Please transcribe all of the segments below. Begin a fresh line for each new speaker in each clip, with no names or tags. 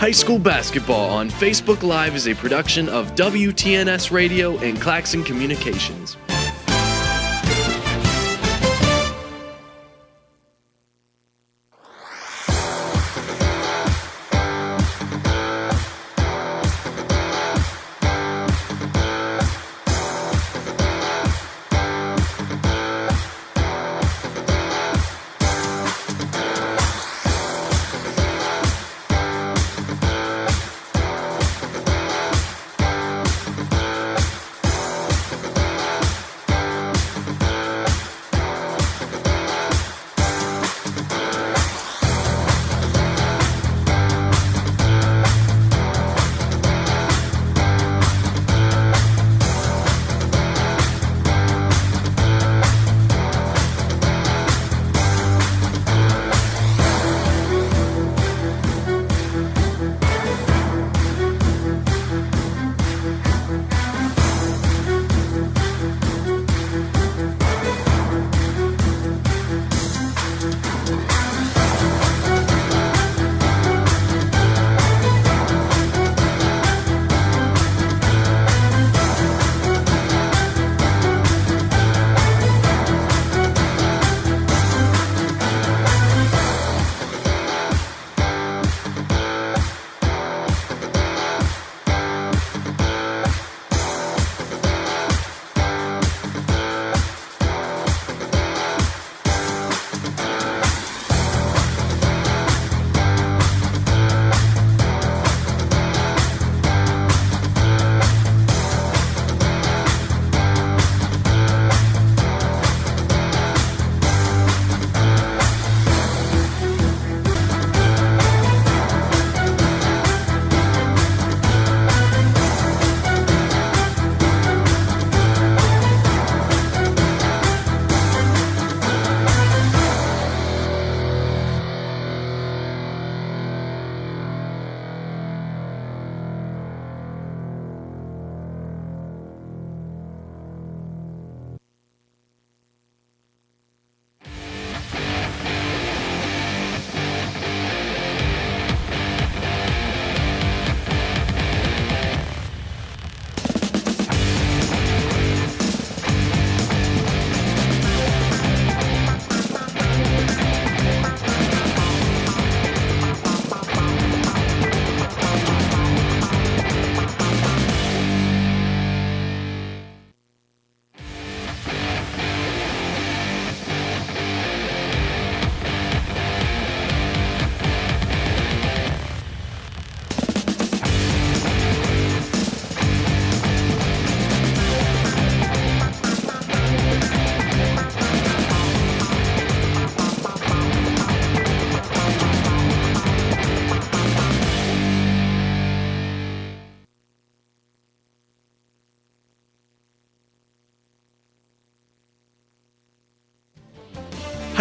High School Basketball on Facebook Live is a production of WTNS Radio and Claxon Communications.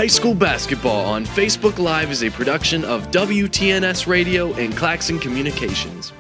High School Basketball on Facebook Live is a production of WTNS Radio and Claxon Communications.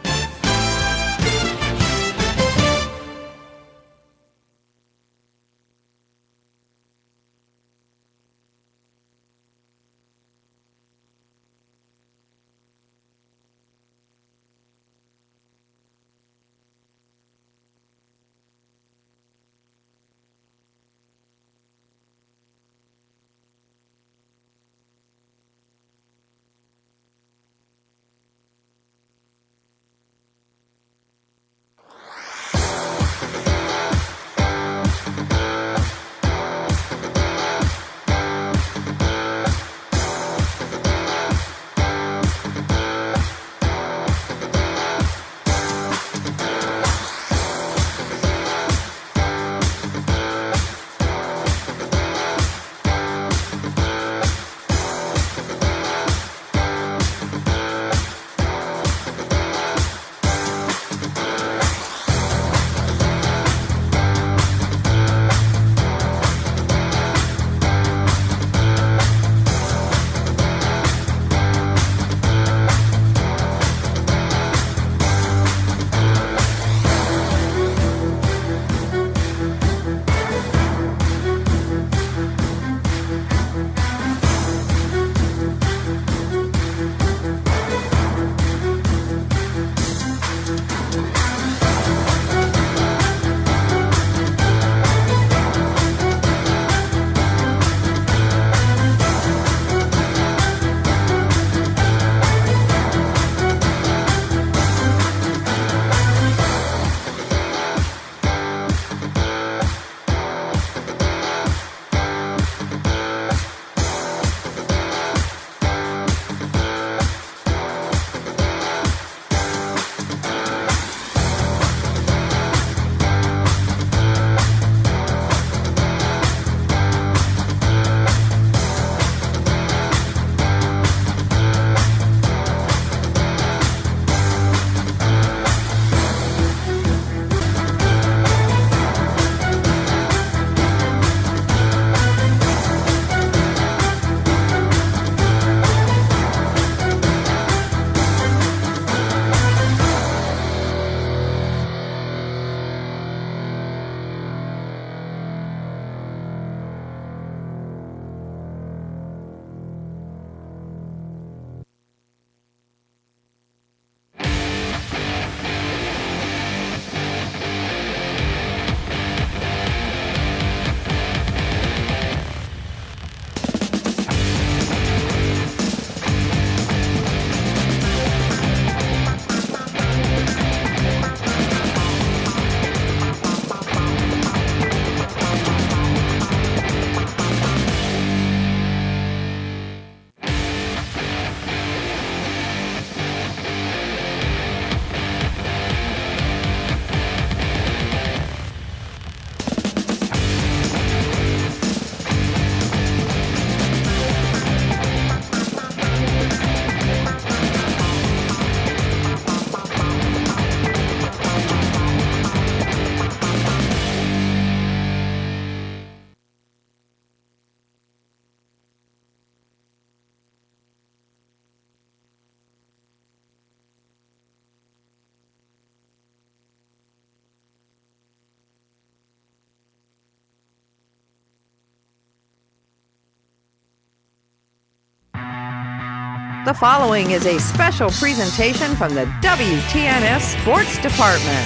The following is a special presentation from the WTNS Sports Department.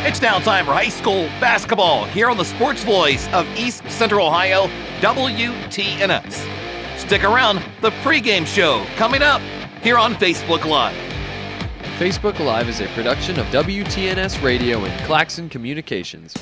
It's now time for high school basketball here on the sports voice of East Central Ohio, WTNS. Stick around, the pregame show coming up here on Facebook Live.
Facebook Live is a production of WTNS Radio and Claxon Communications.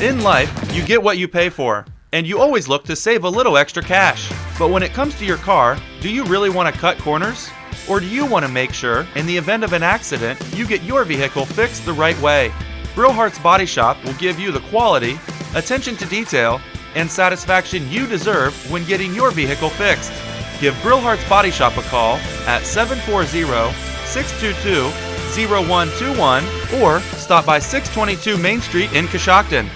In life, you get what you pay for, and you always look to save a little extra cash. But when it comes to your car, do you really want to cut corners? Or do you want to make sure, in the event of an accident, you get your vehicle fixed the right way? Brillhart's Body Shop will give you the quality, attention to detail, and satisfaction you deserve when getting your vehicle fixed. Give Brillhart's Body Shop a call at 740-622-0121 or stop by 622 Main Street in Coshocton.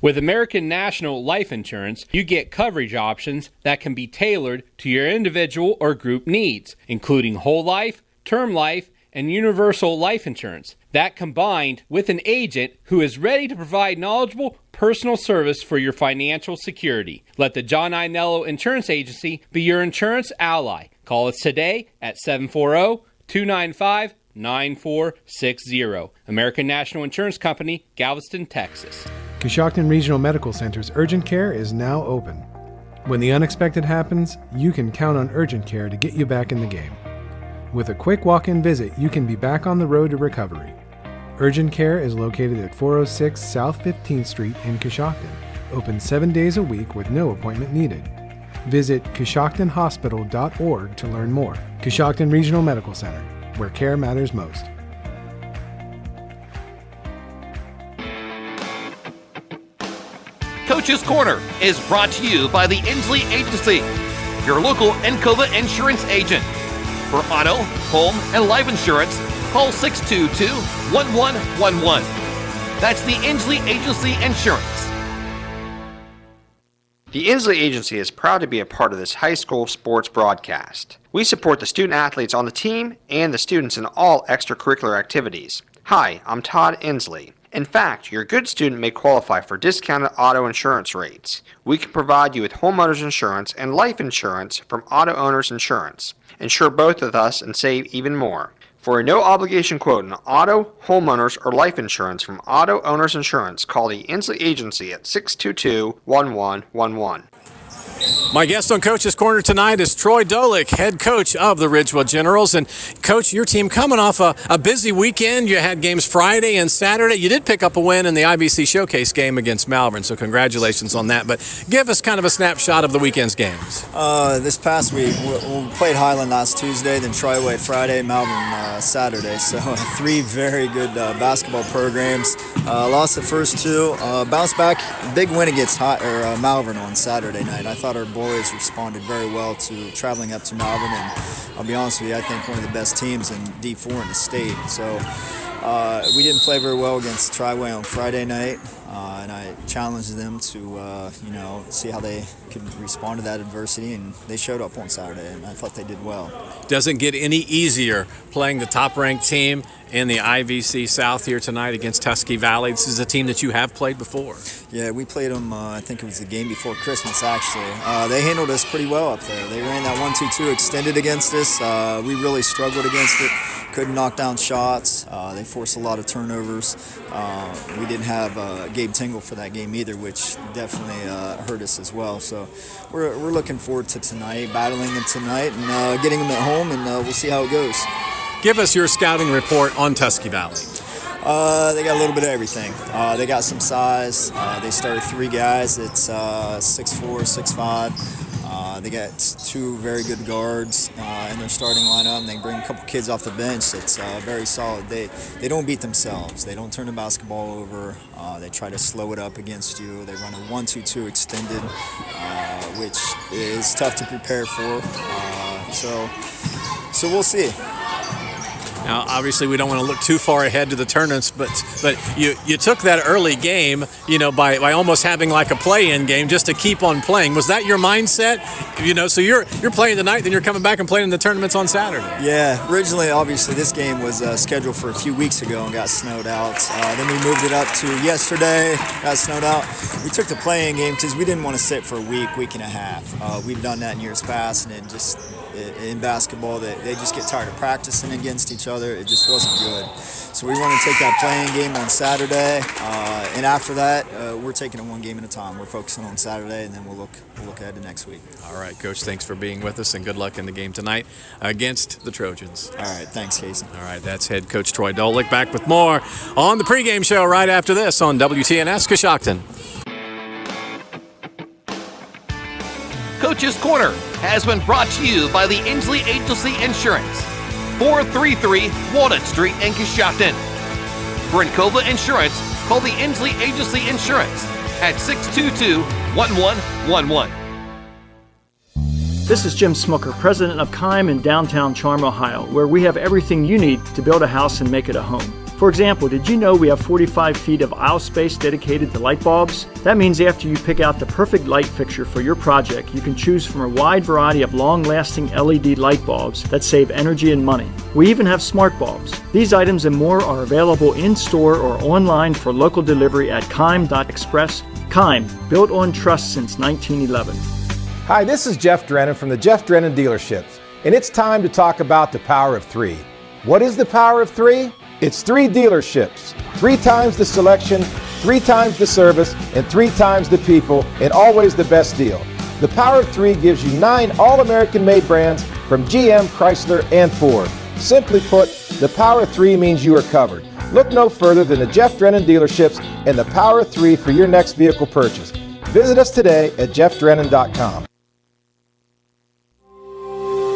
With American National Life Insurance, you get coverage options that can be tailored to your individual or group needs, including whole life, term life, and universal life insurance. That combined with an agent who is ready to provide knowledgeable personal service for your financial security. Let the John Inello Insurance Agency be your insurance ally. Call us today at 740-295-9460. American National Insurance Company, Galveston, Texas.
Coshocton Regional Medical Center's urgent care is now open. When the unexpected happens, you can count on urgent care to get you back in the game. With a quick walk-in visit, you can be back on the road to recovery. Urgent care is located at 406 South 15th Street in Coshocton, open 7 days a week with no appointment needed. Visit coshoctonhospital.org to learn more. Coshocton Regional Medical Center, where care matters most.
Coach's Corner is brought to you by the Inslee Agency, your local Encova insurance agent. For auto, home, and life insurance, call 622-1111. That's the Inslee Agency Insurance.
The Inslee Agency is proud to be a part of this high school sports broadcast. We support the student athletes on the team and the students in all extracurricular activities. Hi, I'm Todd Inslee. In fact, your good student may qualify for discounted auto insurance rates. We can provide you with homeowners insurance and life insurance from Auto Owners Insurance. Insure both with us and save even more. For a no-obligation quote on auto, homeowners, or life insurance from Auto Owners Insurance, call the Inslee Agency at 622-1111.
My guest on Coach's Corner tonight is Troy Dolick, head coach of the Ridgewood Generals. And, Coach, your team coming off a busy weekend. You had games Friday and Saturday. You did pick up a win in the IBC Showcase game against Malvern, so congratulations on that. But give us kind of a snapshot of the weekend's games.
This past week, we played Highland last Tuesday, then Tri-Way Friday, Malvern Saturday. So 3 very good basketball programs. Lost the first 2. Bounced back, big win against Malvern on Saturday night. I thought our boys responded very well to traveling up to Malvern, and I'll be honest with you, I think one of the best teams in D4 in the state. So we didn't play very well against Tri-Way on Friday night, and I challenged them to see how they could respond to that adversity, and they showed up on Saturday, and I thought they did well.
Doesn't get any easier playing the top-ranked team in the IVC South here tonight against Tusky Valley. This is a team that you have played before.
Yeah, we played them, I think it was the game before Christmas, actually. They handled us pretty well up there. They ran that 1-2-2 extended against us. We really struggled against it. Couldn't knock down shots. They forced a lot of turnovers. We didn't have Gabe Tingle for that game either, which definitely hurt us as well. So we're looking forward to tonight, battling them tonight, and getting them at home, and we'll see how it goes.
Give us your scouting report on Tusky Valley.
They got a little bit of everything. They got some size. They started 3 guys. It's 6'4", 6'5". They got 2 very good guards in their starting lineup, and they bring a couple kids off the bench. It's very solid. They don't beat themselves. They don't turn the basketball over. They try to slow it up against you. They run a 1-2-2 extended, which is tough to prepare for. So we'll see.
Now, obviously, we don't want to look too far ahead to the tournaments, but you took that early game, by almost having like a play-in game just to keep on playing. Was that your mindset? So you're playing tonight, then you're coming back and playing in the tournaments on Saturday.
Yeah, originally, obviously, this game was scheduled for a few weeks ago and got snowed out. Then we moved it up to yesterday, got snowed out. We took the play-in game because we didn't want to sit for a week and a half. We've done that in years past, and it just in basketball, they just get tired of practicing against each other. It just wasn't good. So we want to take that playing game on Saturday, and after that, we're taking it one game at a time. We're focusing on Saturday, and then we'll look ahead to next week.
All right, Coach, thanks for being with us, and good luck in the game tonight against the Trojans.
All right, thanks, Casey.
All right, that's head coach Troy Dolick. Back with more on the pregame show right after this on WTNS Coshocton.
Coach's Corner has been brought to you by the Inslee Agency Insurance, 433 Walnut Street in Coshocton. For Encova Insurance, call the Inslee Agency Insurance at 622-1111.
This is Jim Smucker, president of Kime in downtown Charm, Ohio, where we have everything you need to build a house and make it a home. For example, did you know we have 45 feet of aisle space dedicated to light bulbs? That means after you pick out the perfect light fixture for your project, you can choose from a wide variety of long-lasting LED light bulbs that save energy and money. We even have smart bulbs. These items and more are available in-store or online for local delivery at Kime.express. Kime, built on trust since 1911.
Hi, this is Jeff Drennan from the Jeff Drennan Dealerships, and it's time to talk about the power of three. What is the power of three? It's 3 dealerships, 3 times the selection, 3 times the service, and 3 times the people, and always the best deal. The power of 3 gives you 9 all-American made brands from GM, Chrysler, and Ford. Simply put, the power of 3 means you are covered. Look no further than the Jeff Drennan Dealerships and the power of 3 for your next vehicle purchase. Visit us today at jeffdrennan.com.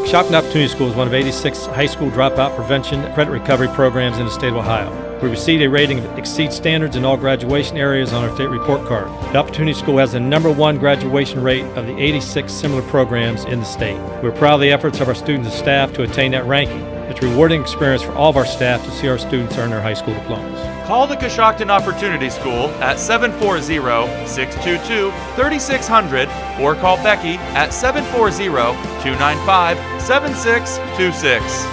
Coshocton Opportunity School is one of 86 high school dropout prevention and credit recovery programs in the state of Ohio. We received a rating that exceeds standards in all graduation areas on our state report card. The Opportunity School has the #1 graduation rate of the 86 similar programs in the state. We're proud of the efforts of our students and staff to attain that ranking. It's a rewarding experience for all of our staff to see our students earn their high school diplomas.
Call the Coshocton Opportunity School at 740-622-3600 or call Becky at 740-295-7626.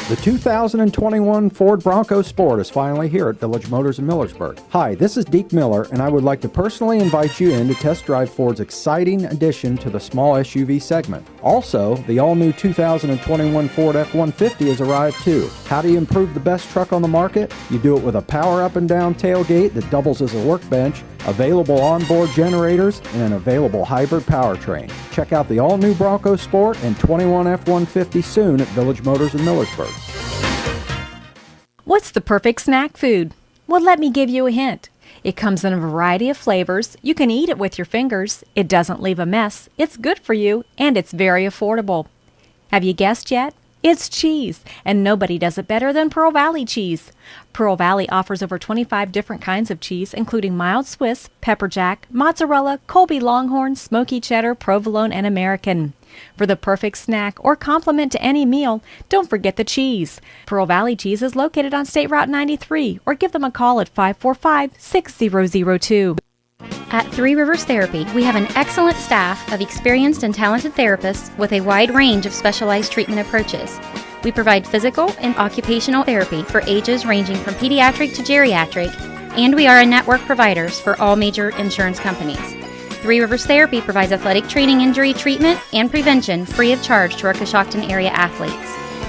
The 2021 Ford Bronco Sport is finally here at Village Motors in Millersburg. Hi, this is Deke Miller, and I would like to personally invite you in to test drive Ford's exciting addition to the small SUV segment. Also, the all-new 2021 Ford F-150 has arrived too. How do you improve the best truck on the market? You do it with a power up and down tailgate that doubles as a workbench, available onboard generators, and an available hybrid powertrain. Check out the all-new Bronco Sport and 21 F-150 soon at Village Motors in Millersburg.
What's the perfect snack food? Well, let me give you a hint. It comes in a variety of flavors. You can eat it with your fingers. It doesn't leave a mess. It's good for you, and it's very affordable. Have you guessed yet? It's cheese, and nobody does it better than Pearl Valley cheese. Pearl Valley offers over 25 different kinds of cheese, including mild Swiss, pepper jack, mozzarella, Colby Longhorn, smoky cheddar, provolone, and American. For the perfect snack or complement to any meal, don't forget the cheese. Pearl Valley cheese is located on State Route 93, or give them a call at 545-6002.
At Three Rivers Therapy, we have an excellent staff of experienced and talented therapists with a wide range of specialized treatment approaches. We provide physical and occupational therapy for ages ranging from pediatric to geriatric, and we are a network providers for all major insurance companies. Three Rivers Therapy provides athletic training, injury treatment, and prevention free of charge to our Coshocton area athletes.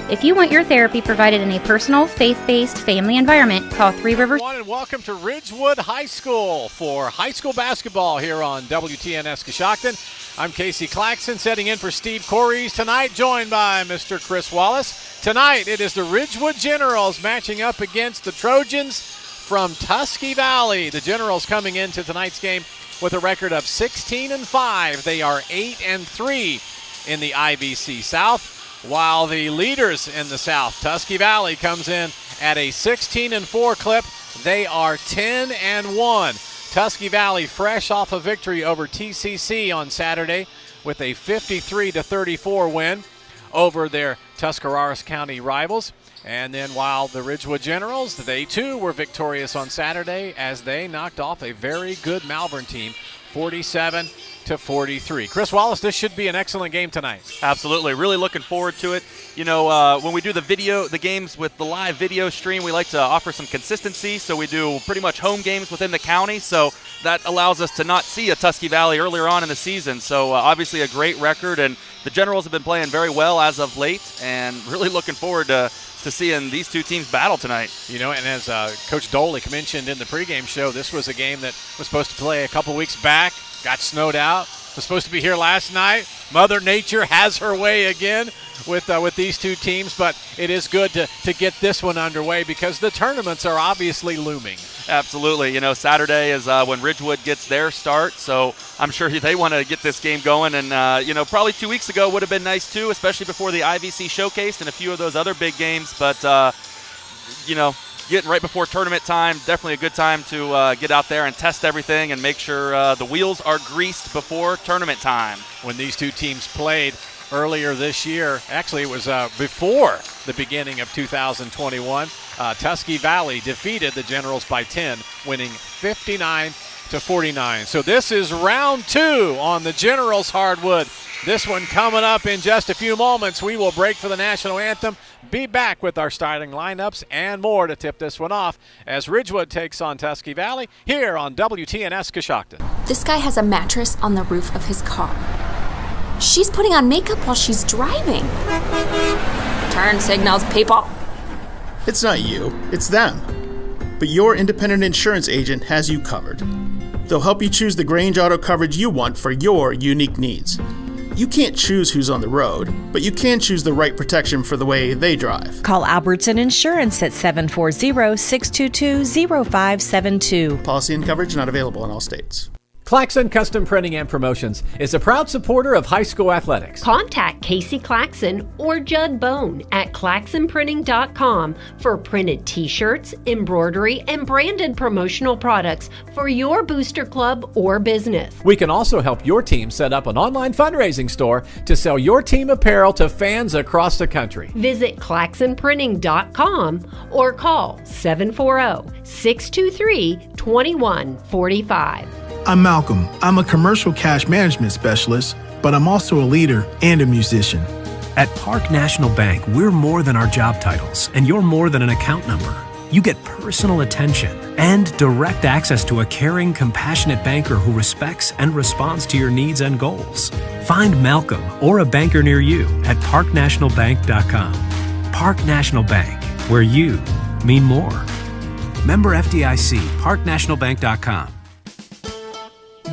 If you want your therapy provided in a personal, faith-based family environment, call Three Rivers.
And welcome to Ridgewood High School for high school basketball here on WTNS Coshocton. I'm Casey Claxton, setting in for Steve Corries tonight, joined by Mr. Chris Wallace. Tonight, it is the Ridgewood Generals matching up against the Trojans from Tusky Valley. The Generals coming into tonight's game with a record of 16-5. They are 8-3 in the IVC South. While the leaders in the South, Tusky Valley, comes in at a 16-4 clip. They are 10-1. Tusky Valley fresh off a victory over TCC on Saturday with a 53-34 win. over their Tuscarawas County rivals. And then while the Ridgewood Generals, they too were victorious on Saturday as they knocked off a very good Malvern team, 47-43. Chris Wallace, this should be an excellent game tonight.
Absolutely. Really looking forward to it. You know, when we do the games with the live video stream, we like to offer some consistency. So we do pretty much home games within the county. So that allows us to not see a Tusky Valley earlier on in the season. So obviously a great record. And the Generals have been playing very well as of late. And really looking forward to seeing these two teams battle tonight.
You know, and as Coach Dolick mentioned in the pregame show, this was a game that was supposed to play a couple weeks back, got snowed out, was supposed to be here last night. Mother Nature has her way again with these two teams, but it is good to get this one underway because the tournaments are obviously looming.
Absolutely. You know, Saturday is when Ridgewood gets their start, so I'm sure they want to get this game going. And, you know, probably 2 weeks ago would have been nice, too, especially before the IVC showcased and a few of those other big games. But, you know, getting right before tournament time, definitely a good time to get out there and test everything and make sure the wheels are greased before tournament time.
When these two teams played earlier this year, actually it was before the beginning of 2021, Tusky Valley defeated the Generals by 10, winning 59-49. So this is round 2 on the Generals hardwood. This one coming up in just a few moments. We will break for the national anthem, be back with our starting lineups and more to tip this one off as Ridgewood takes on Tusky Valley here on WTNS Coshocton.
This guy has a mattress on the roof of his car. She's putting on makeup while she's driving. Turn signals, people.
It's not you, it's them. But your independent insurance agent has you covered. They'll help you choose the Grange Auto coverage you want for your unique needs. You can't choose who's on the road, but you can choose the right protection for the way they drive.
Call Albertson Insurance at 740-622-0572.
Policy and coverage not available in all states.
Claxon Custom Printing and Promotions is a proud supporter of high school athletics.
Contact Casey Claxon or Judd Bone at claxonprinting.com for printed t-shirts, embroidery, and branded promotional products for your booster club or business.
We can also help your team set up an online fundraising store to sell your team apparel to fans across the country.
Visit claxonprinting.com or call 740-623-2145.
I'm Malcolm. I'm a commercial cash management specialist, but I'm also a leader and a musician.
At Park National Bank, we're more than our job titles, and you're more than an account number. You get personal attention and direct access to a caring, compassionate banker who respects and responds to your needs and goals. Find Malcolm or a banker near you at parknationalbank.com. Park National Bank, where you mean more. Member FDIC, parknationalbank.com.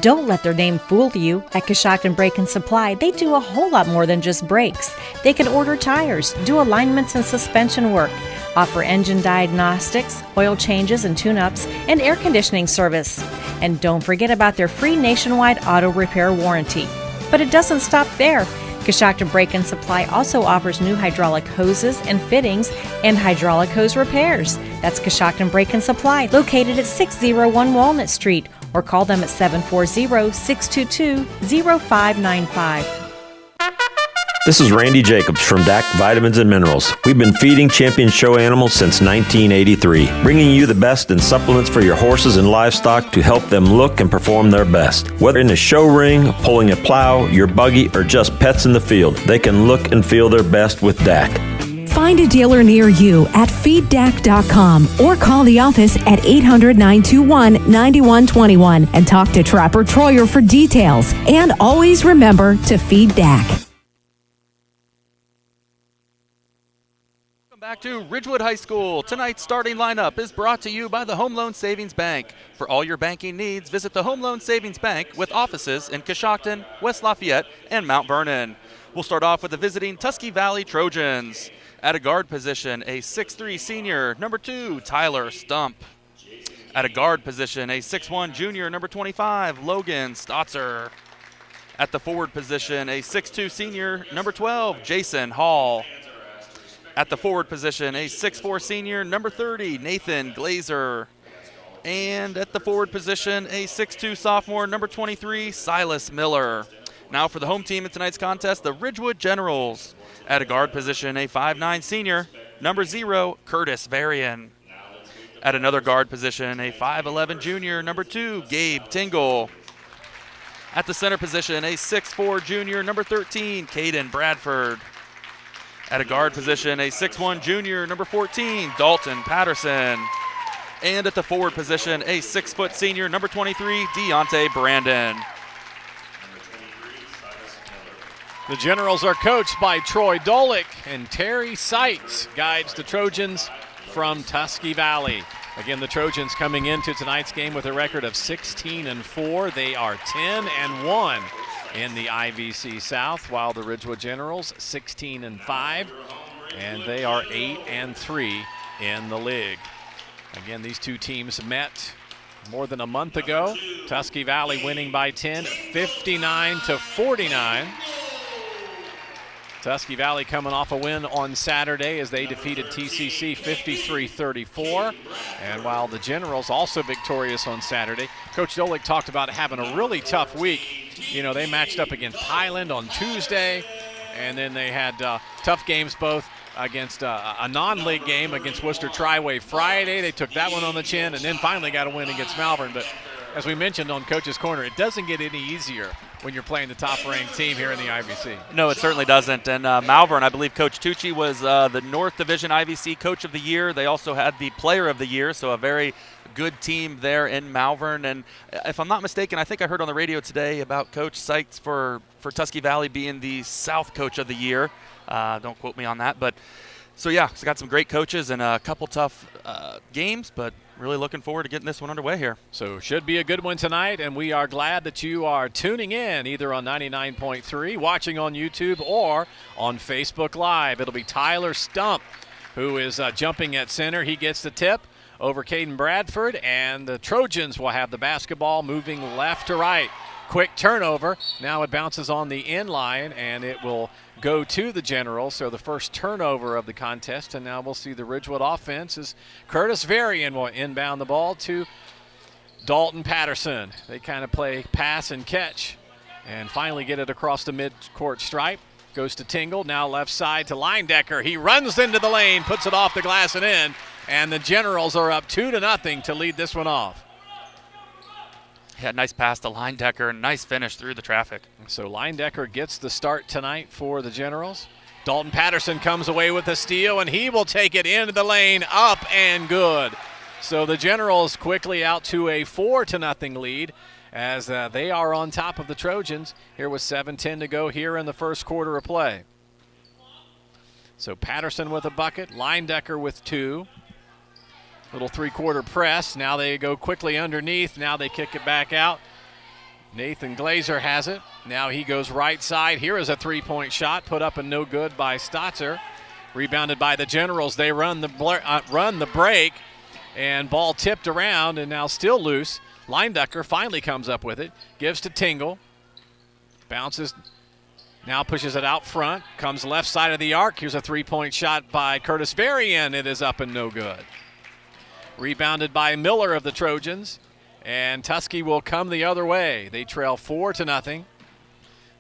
Don't let their name fool you. At Coshocton Brake and Supply, they do a whole lot more than just brakes. They can order tires, do alignments and suspension work, offer engine diagnostics, oil changes and tune-ups, and air conditioning service. And don't forget about their free nationwide auto repair warranty. But it doesn't stop there. Coshocton Brake and Supply also offers new hydraulic hoses and fittings and hydraulic hose repairs. That's Coshocton Brake and Supply, located at 601 Walnut Street, or call them at 740-622-0595.
This is Randy Jacobs from DAC Vitamins and Minerals. We've been feeding champion show animals since 1983, bringing you the best in supplements for your horses and livestock to help them look and perform their best. Whether in a show ring, pulling a plow, your buggy, or just pets in the field, they can look and feel their best with DAC.
Find a dealer near you at feeddac.com or call the office at 800-921-9121 and talk to Trapper Troyer for details. And always remember to feed DAC.
Welcome back to Ridgewood High School. Tonight's starting lineup is brought to you by the Home Loan Savings Bank. For all your banking needs, visit the Home Loan Savings Bank with offices in Coshocton, West Lafayette, and Mount Vernon. We'll start off with the visiting Tusky Valley Trojans. At a guard position, a 6'3 senior, number 2, Tyler Stump. At a guard position, a 6'1 junior, number 25, Logan Stotzer. At the forward position, a 6'2 senior, number 12, Jason Hall. At the forward position, a 6'4 senior, number 30, Nathan Glazer. And at the forward position, a 6'2 sophomore, number 23, Silas Miller. Now for the home team in tonight's contest, the Ridgewood Generals. At a guard position, a 5'9 senior, number 0, Curtis Varian. At another guard position, a 5'11 junior, number 2, Gabe Tingle. At the center position, a 6'4 junior, number 13, Caden Bradford. At a guard position, a 6'1 junior, number 14, Dalton Patterson. And at the forward position, a 6' senior, number 23, Deontay Brandon.
The Generals are coached by Troy Dolick, and Terry Seitz guides the Trojans from Tusky Valley. Again, the Trojans coming into tonight's game with a record of 16-4. They are 10-1 in the IVC South, while the Ridgewood Generals 16-5, and they are 8-3 in the league. Again, these two teams met more than a month ago. Tusky Valley winning by 10, 59-49. Tusky Valley coming off a win on Saturday as they defeated TCC 53-34. And while the Generals also victorious on Saturday, Coach Dolick talked about having a really tough week. You know, they matched up against Highland on Tuesday, and then they had tough games both against a non-league game against Worcester Triway Friday. They took that one on the chin, and then finally got a win against Malvern. But as we mentioned on Coach's Corner, it doesn't get any easier when you're playing the top-ranked team here in the IVC.
No, it certainly doesn't. And Malvern, I believe Coach Tucci was the North Division IVC Coach of the Year. They also had the Player of the Year, so a very good team there in Malvern. And if I'm not mistaken, I think I heard on the radio today about Coach Seitz for Tusky Valley being the South Coach of the Year. Don't quote me on that. But so, yeah, it's got some great coaches and a couple tough games, but really looking forward to getting this one underway here.
So should be a good one tonight, and we are glad that you are tuning in either on 99.3, watching on YouTube, or on Facebook Live. It'll be Tyler Stump who is jumping at center. He gets the tip over Caden Bradford, and the Trojans will have the basketball moving left to right. Quick turnover. Now it bounces on the end line, and it will go to the Generals. So the first turnover of the contest, and now we'll see the Ridgewood offense as Curtis Varian will inbound the ball to Dalton Patterson. They kind of play pass and catch and finally get it across the mid-court stripe. Goes to Tingle, now left side to Linedecker. He runs into the lane, puts it off the glass and in, and the Generals are up 2-0 to lead this one off.
Yeah, nice pass to Linedecker. Nice finish through the traffic.
So Linedecker gets the start tonight for the Generals. Dalton Patterson comes away with a steal, and he will take it into the lane, up and good. So the Generals quickly out to a 4-0 lead as they are on top of the Trojans here with 7:10 to go here in the first quarter of play. So Patterson with a bucket, Linedecker with 2. Little three-quarter press. Now they go quickly underneath. Now they kick it back out. Nathan Glazer has it. Now he goes right side. Here is a three-point shot put up and no good by Stotzer. Rebounded by the Generals. They run the break, and ball tipped around and now still loose. Linedecker finally comes up with it. Gives to Tingle. Bounces. Now pushes it out front. Comes left side of the arc. Here's a three-point shot by Curtis Varian. It is up and no good. Rebounded by Miller of the Trojans, and Tusky will come the other way. They trail 4-0.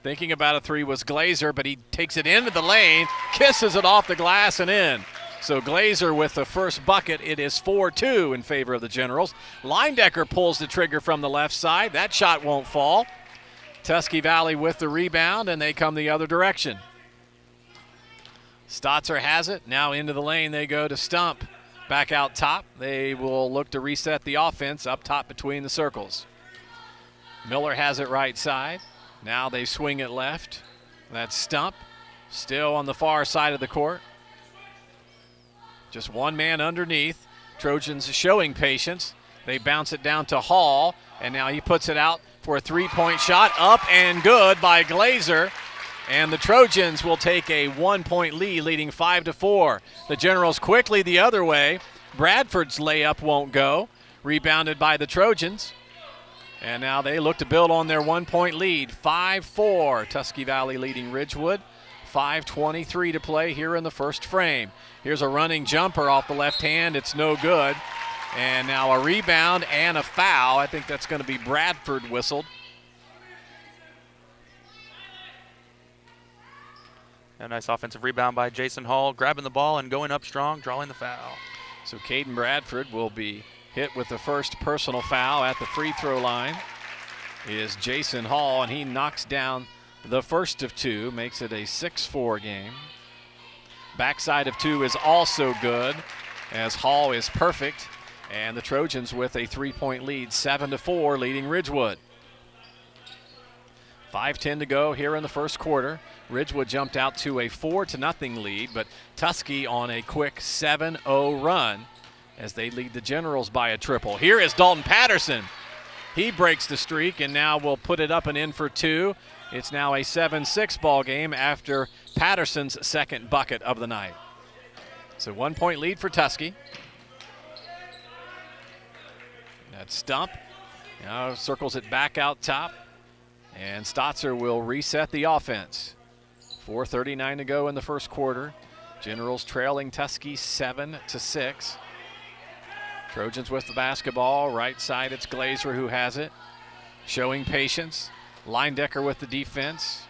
Thinking about a three was Glazer, but he takes it into the lane, kisses it off the glass and in. So Glazer with the first bucket. It is 4-2 in favor of the Generals. Linedecker pulls the trigger from the left side. That shot won't fall. Tusky Valley with the rebound, and they come the other direction. Stotzer has it. Now into the lane they go to Stump. Back out top, they will look to reset the offense up top between the circles. Miller has it right side. Now they swing it left. That's Stump, still on the far side of the court. Just one man underneath. Trojans showing patience. They bounce it down to Hall, and now he puts it out for a three-point shot. Up and good by Glazer. And the Trojans will take a 1-point lead, leading 5-4. The Generals quickly the other way. Bradford's layup won't go. Rebounded by the Trojans. And now they look to build on their 1-point lead. 5-4. Tusky Valley leading Ridgewood. 5:23 to play here in the first frame. Here's a running jumper off the left hand. It's no good. And now a rebound and a foul. I think that's going to be Bradford whistled.
A nice offensive rebound by Jason Hall, grabbing the ball and going up strong, drawing the foul.
So Caden Bradford will be hit with the first personal foul at the free throw line. Is Jason Hall, and he knocks down the first of two, makes it a 6-4 game. Backside of two is also good, as Hall is perfect, and the Trojans with a 3-point lead, 7-4, leading Ridgewood. 5:10 to go here in the first quarter. Ridgewood jumped out to a 4-0 lead, but Tusky on a quick 7-0 run as they lead the Generals by a triple. Here is Dalton Patterson. He breaks the streak and now will put it up and in for two. It's now a 7-6 ball game after Patterson's second bucket of the night. So 1-point lead for Tusky. That's Stump. Now circles it back out top. And Stotzer will reset the offense. 4:39 to go in the first quarter. Generals trailing Tusky 7-6. Trojans with the basketball. Right side, it's Glazer who has it. Showing patience. Leindecker with the defense.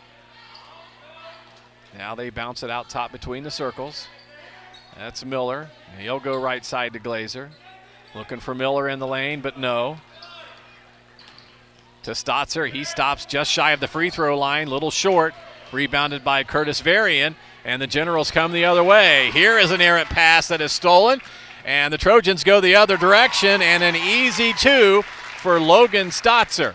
Now they bounce it out top between the circles. That's Miller. He'll go right side to Glazer. Looking for Miller in the lane, but no. To Stotzer. He stops just shy of the free throw line. Little short. Rebounded by Curtis Varian. And the Generals come the other way. Here is an errant pass that is stolen. And the Trojans go the other direction, and an easy two for Logan Stotzer.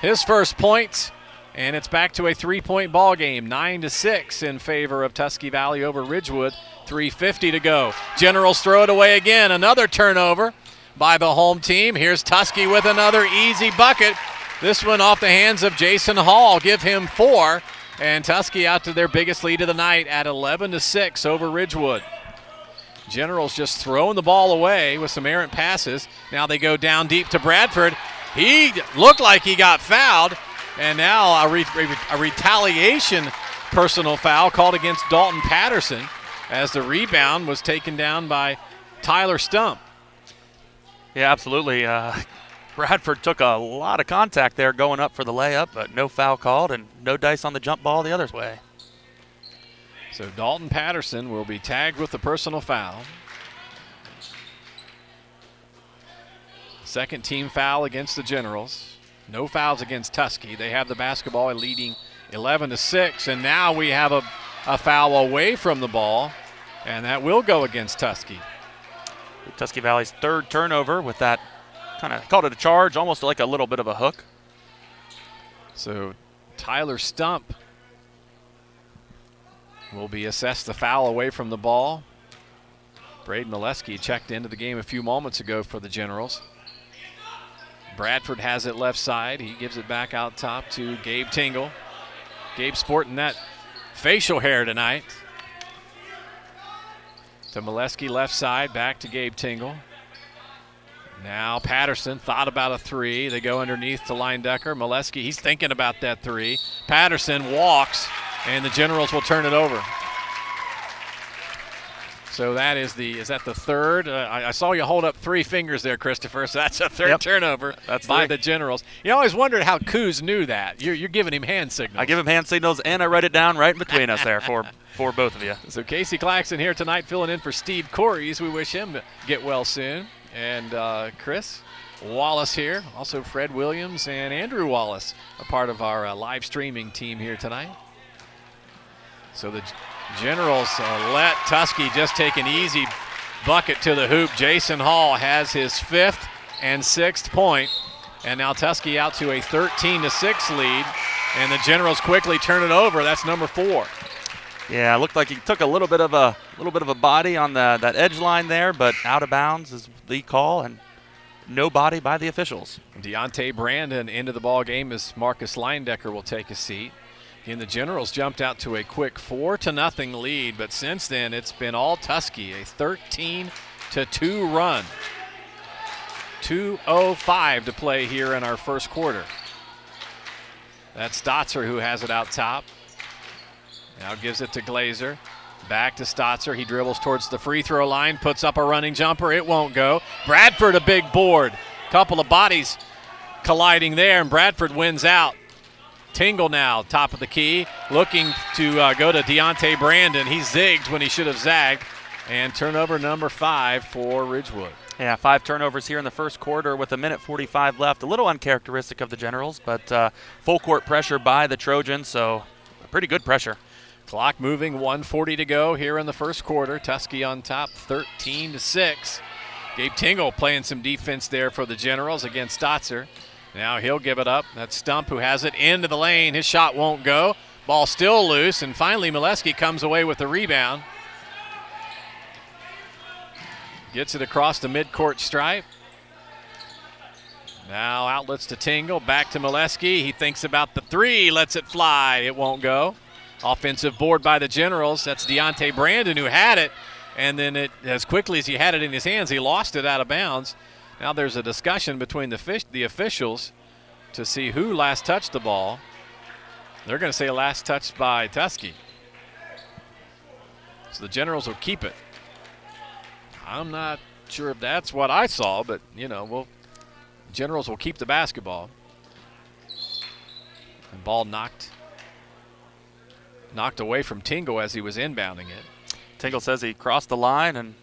His first points, and it's back to a 3-point ball game, 9-6 in favor of Tusky Valley over Ridgewood. 3:50 to go. Generals throw it away again. Another turnover by the home team. Here's Tusky with another easy bucket. This one off the hands of Jason Hall. Give him 4, and Tusky out to their biggest lead of the night at 11-6 over Ridgewood. Generals just throwing the ball away with some errant passes. Now they go down deep to Bradford. He looked like he got fouled, and now a retaliation personal foul called against Dalton Patterson as the rebound was taken down by Tyler Stump.
Yeah, absolutely. Bradford took a lot of contact there going up for the layup, but no foul called and no dice on the jump ball the other way.
So Dalton Patterson will be tagged with the personal foul. Second team foul against the Generals. No fouls against Tusky. They have the basketball leading 11-6, and now we have a foul away from the ball, and that will go against Tusky.
Tusky Valley's third turnover with that, kind of called it a charge, almost like a little bit of a hook.
So Tyler Stump will be assessed the foul away from the ball. Braden Molesky checked into the game a few moments ago for the Generals. Bradford has it left side. He gives it back out top to Gabe Tingle. Gabe sporting that facial hair tonight. To Molesky left side, back to Gabe Tingle. Now Patterson thought about a three. They go underneath to Leindecker. Molesky, he's thinking about that three. Patterson walks, and the Generals will turn it over. So that is that the third? I saw you hold up 3 fingers there, Christopher. So that's a third turnover by the Generals. You always wondered how Coos knew that. You're giving him hand signals.
I give him hand signals, and I write it down right in between us there for both of you.
So Casey Claxton here tonight filling in for Steve Corries. We wish him to get well soon. And Chris Wallace here. Also Fred Williams and Andrew Wallace, a part of our live streaming team here tonight. So the Generals let Tusky just take an easy bucket to the hoop. Jason Hall has his 5th and 6th point, and now Tusky out to a 13-6 lead, and the Generals quickly turn it over. That's number 4.
Yeah, it looked like he took a little bit of a body on that edge line there, but out of bounds is the call, and no body by the officials.
Deontay Brandon into the ball game as Marcus Leindecker will take a seat. Again, the Generals jumped out to a quick 4-0 lead, but since then it's been all Tusky, a 13-2 run. 2:05 to play here in our first quarter. That's Stotzer who has it out top. Now gives it to Glazer. Back to Stotzer. He dribbles towards the free throw line, puts up a running jumper. It won't go. Bradford, a big board. Couple of bodies colliding there, and Bradford wins out. Tingle now, top of the key, looking to go to Deontay Brandon. He zigged when he should have zagged. And turnover number 5 for Ridgewood.
Yeah, 5 turnovers here in the first quarter with 1:45 left. A little uncharacteristic of the Generals, but full court pressure by the Trojans, so pretty good pressure.
Clock moving, 1:40 to go here in the first quarter. Tusky on top, 13-6. Gabe Tingle playing some defense there for the Generals against Stotzer. Now he'll give it up. That's Stump who has it into the lane. His shot won't go. Ball still loose, and finally Molesky comes away with the rebound. Gets it across the midcourt stripe. Now outlets to Tingle, back to Molesky. He thinks about the 3, lets it fly. It won't go. Offensive board by the Generals. That's Deontay Brandon who had it, and then as quickly as he had it in his hands, he lost it out of bounds. Now there's a discussion between the officials to see who last touched the ball. They're going to say last touched by Tusky. So the Generals will keep it. I'm not sure if that's what I saw, but, Generals will keep the basketball. And ball knocked away from Tingle as he was inbounding it.
Tingle says he crossed the line, and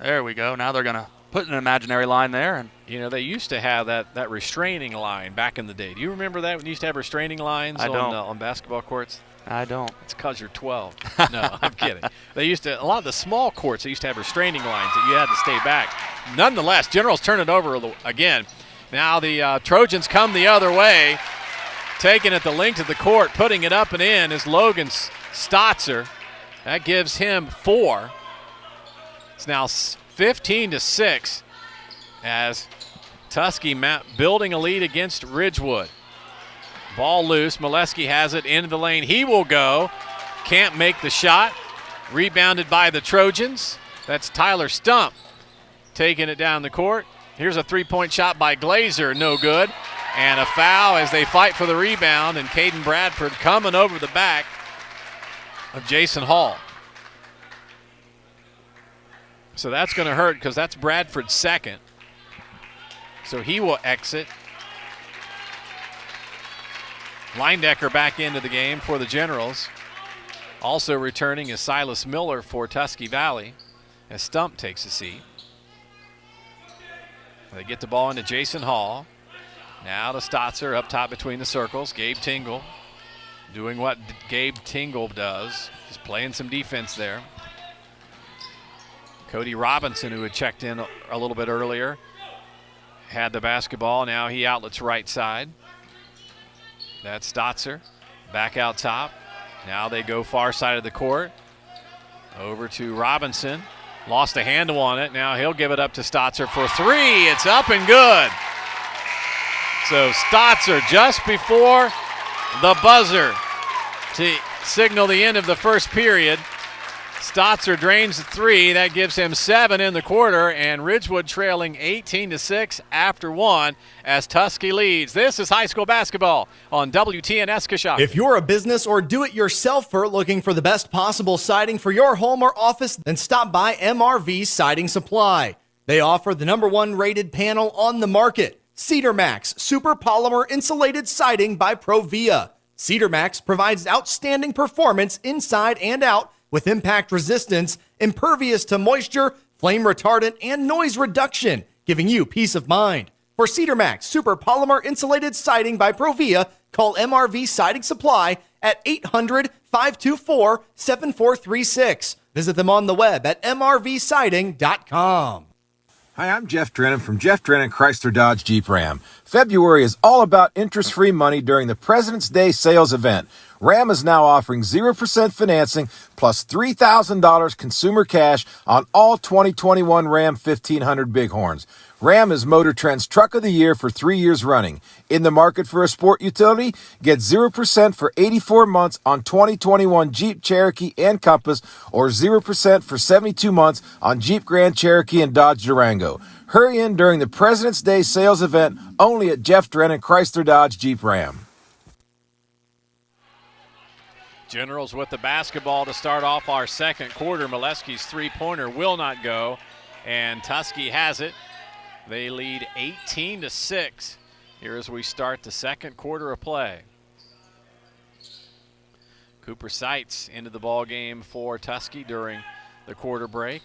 there we go. Now they're going to put an imaginary line there. And
they used to have that restraining line back in the day. Do you remember that when you used to have restraining lines on basketball courts?
I don't.
It's because you're 12. No, I'm kidding. They used to, a lot of the small courts, they used to have restraining lines that you had to stay back. Nonetheless, Generals turn it over again. Now the Trojans come the other way, taking it the length of the court, putting it up and in is Logan Stotzer. That gives him 4. It's now 15-6 as Tusky building a lead against Ridgewood. Ball loose. Molesky has it into the lane. He will go. Can't make the shot. Rebounded by the Trojans. That's Tyler Stump taking it down the court. Here's a three-point shot by Glazer. No good. And a foul as they fight for the rebound. And Caden Bradford coming over the back of Jason Hall. So that's going to hurt because that's Bradford's second. So he will exit. Leindecker back into the game for the Generals. Also returning is Silas Miller for Tusky Valley as Stump takes a seat. They get the ball into Jason Hall. Now to Stotzer up top between the circles. Gabe Tingle doing what Gabe Tingle does. Just playing some defense there. Cody Robinson, who had checked in a little bit earlier, had the basketball. Now he outlets right side. That's Stotzer back out top. Now they go far side of the court. Over to Robinson. Lost a handle on it. Now he'll give it up to Stotzer for 3. It's up and good. So Stotzer just before the buzzer to signal the end of the first period. Stotzer drains the 3. That gives him 7 in the quarter, and Ridgewood trailing 18-6 after 1 as Tusky leads. This is high school basketball on WTNS Coshocton.
If you're a business or do-it-yourselfer looking for the best possible siding for your home or office, then stop by MRV Siding Supply. They offer the #1 rated panel on the market, Cedar Max Super Polymer Insulated Siding by Provia. Cedar Max provides outstanding performance inside and out with impact resistance, impervious to moisture, flame retardant, and noise reduction, giving you peace of mind. For Cedar Max Super Polymer Insulated Siding by Provia, call MRV Siding Supply at 800-524-7436. Visit them on the web at mrvsiding.com.
Hi, I'm Jeff Drennan from Jeff Drennan Chrysler Dodge Jeep Ram. February is all about interest-free money during the President's Day sales event. Ram is now offering 0% financing plus $3,000 consumer cash on all 2021 Ram 1500 Bighorns. Ram is Motor Trend's Truck of the Year for 3 years running. In the market for a sport utility? Get 0% for 84 months on 2021 Jeep Cherokee and Compass or 0% for 72 months on Jeep Grand Cherokee and Dodge Durango. Hurry in during the President's Day sales event only at Jeff Drennan Chrysler Dodge Jeep Ram.
Generals with the basketball to start off our second quarter. Molesky's three-pointer will not go, and Tusky has it. They lead 18-6 here as we start the second quarter of play. Cooper Seitz into the ball game for Tusky during the quarter break.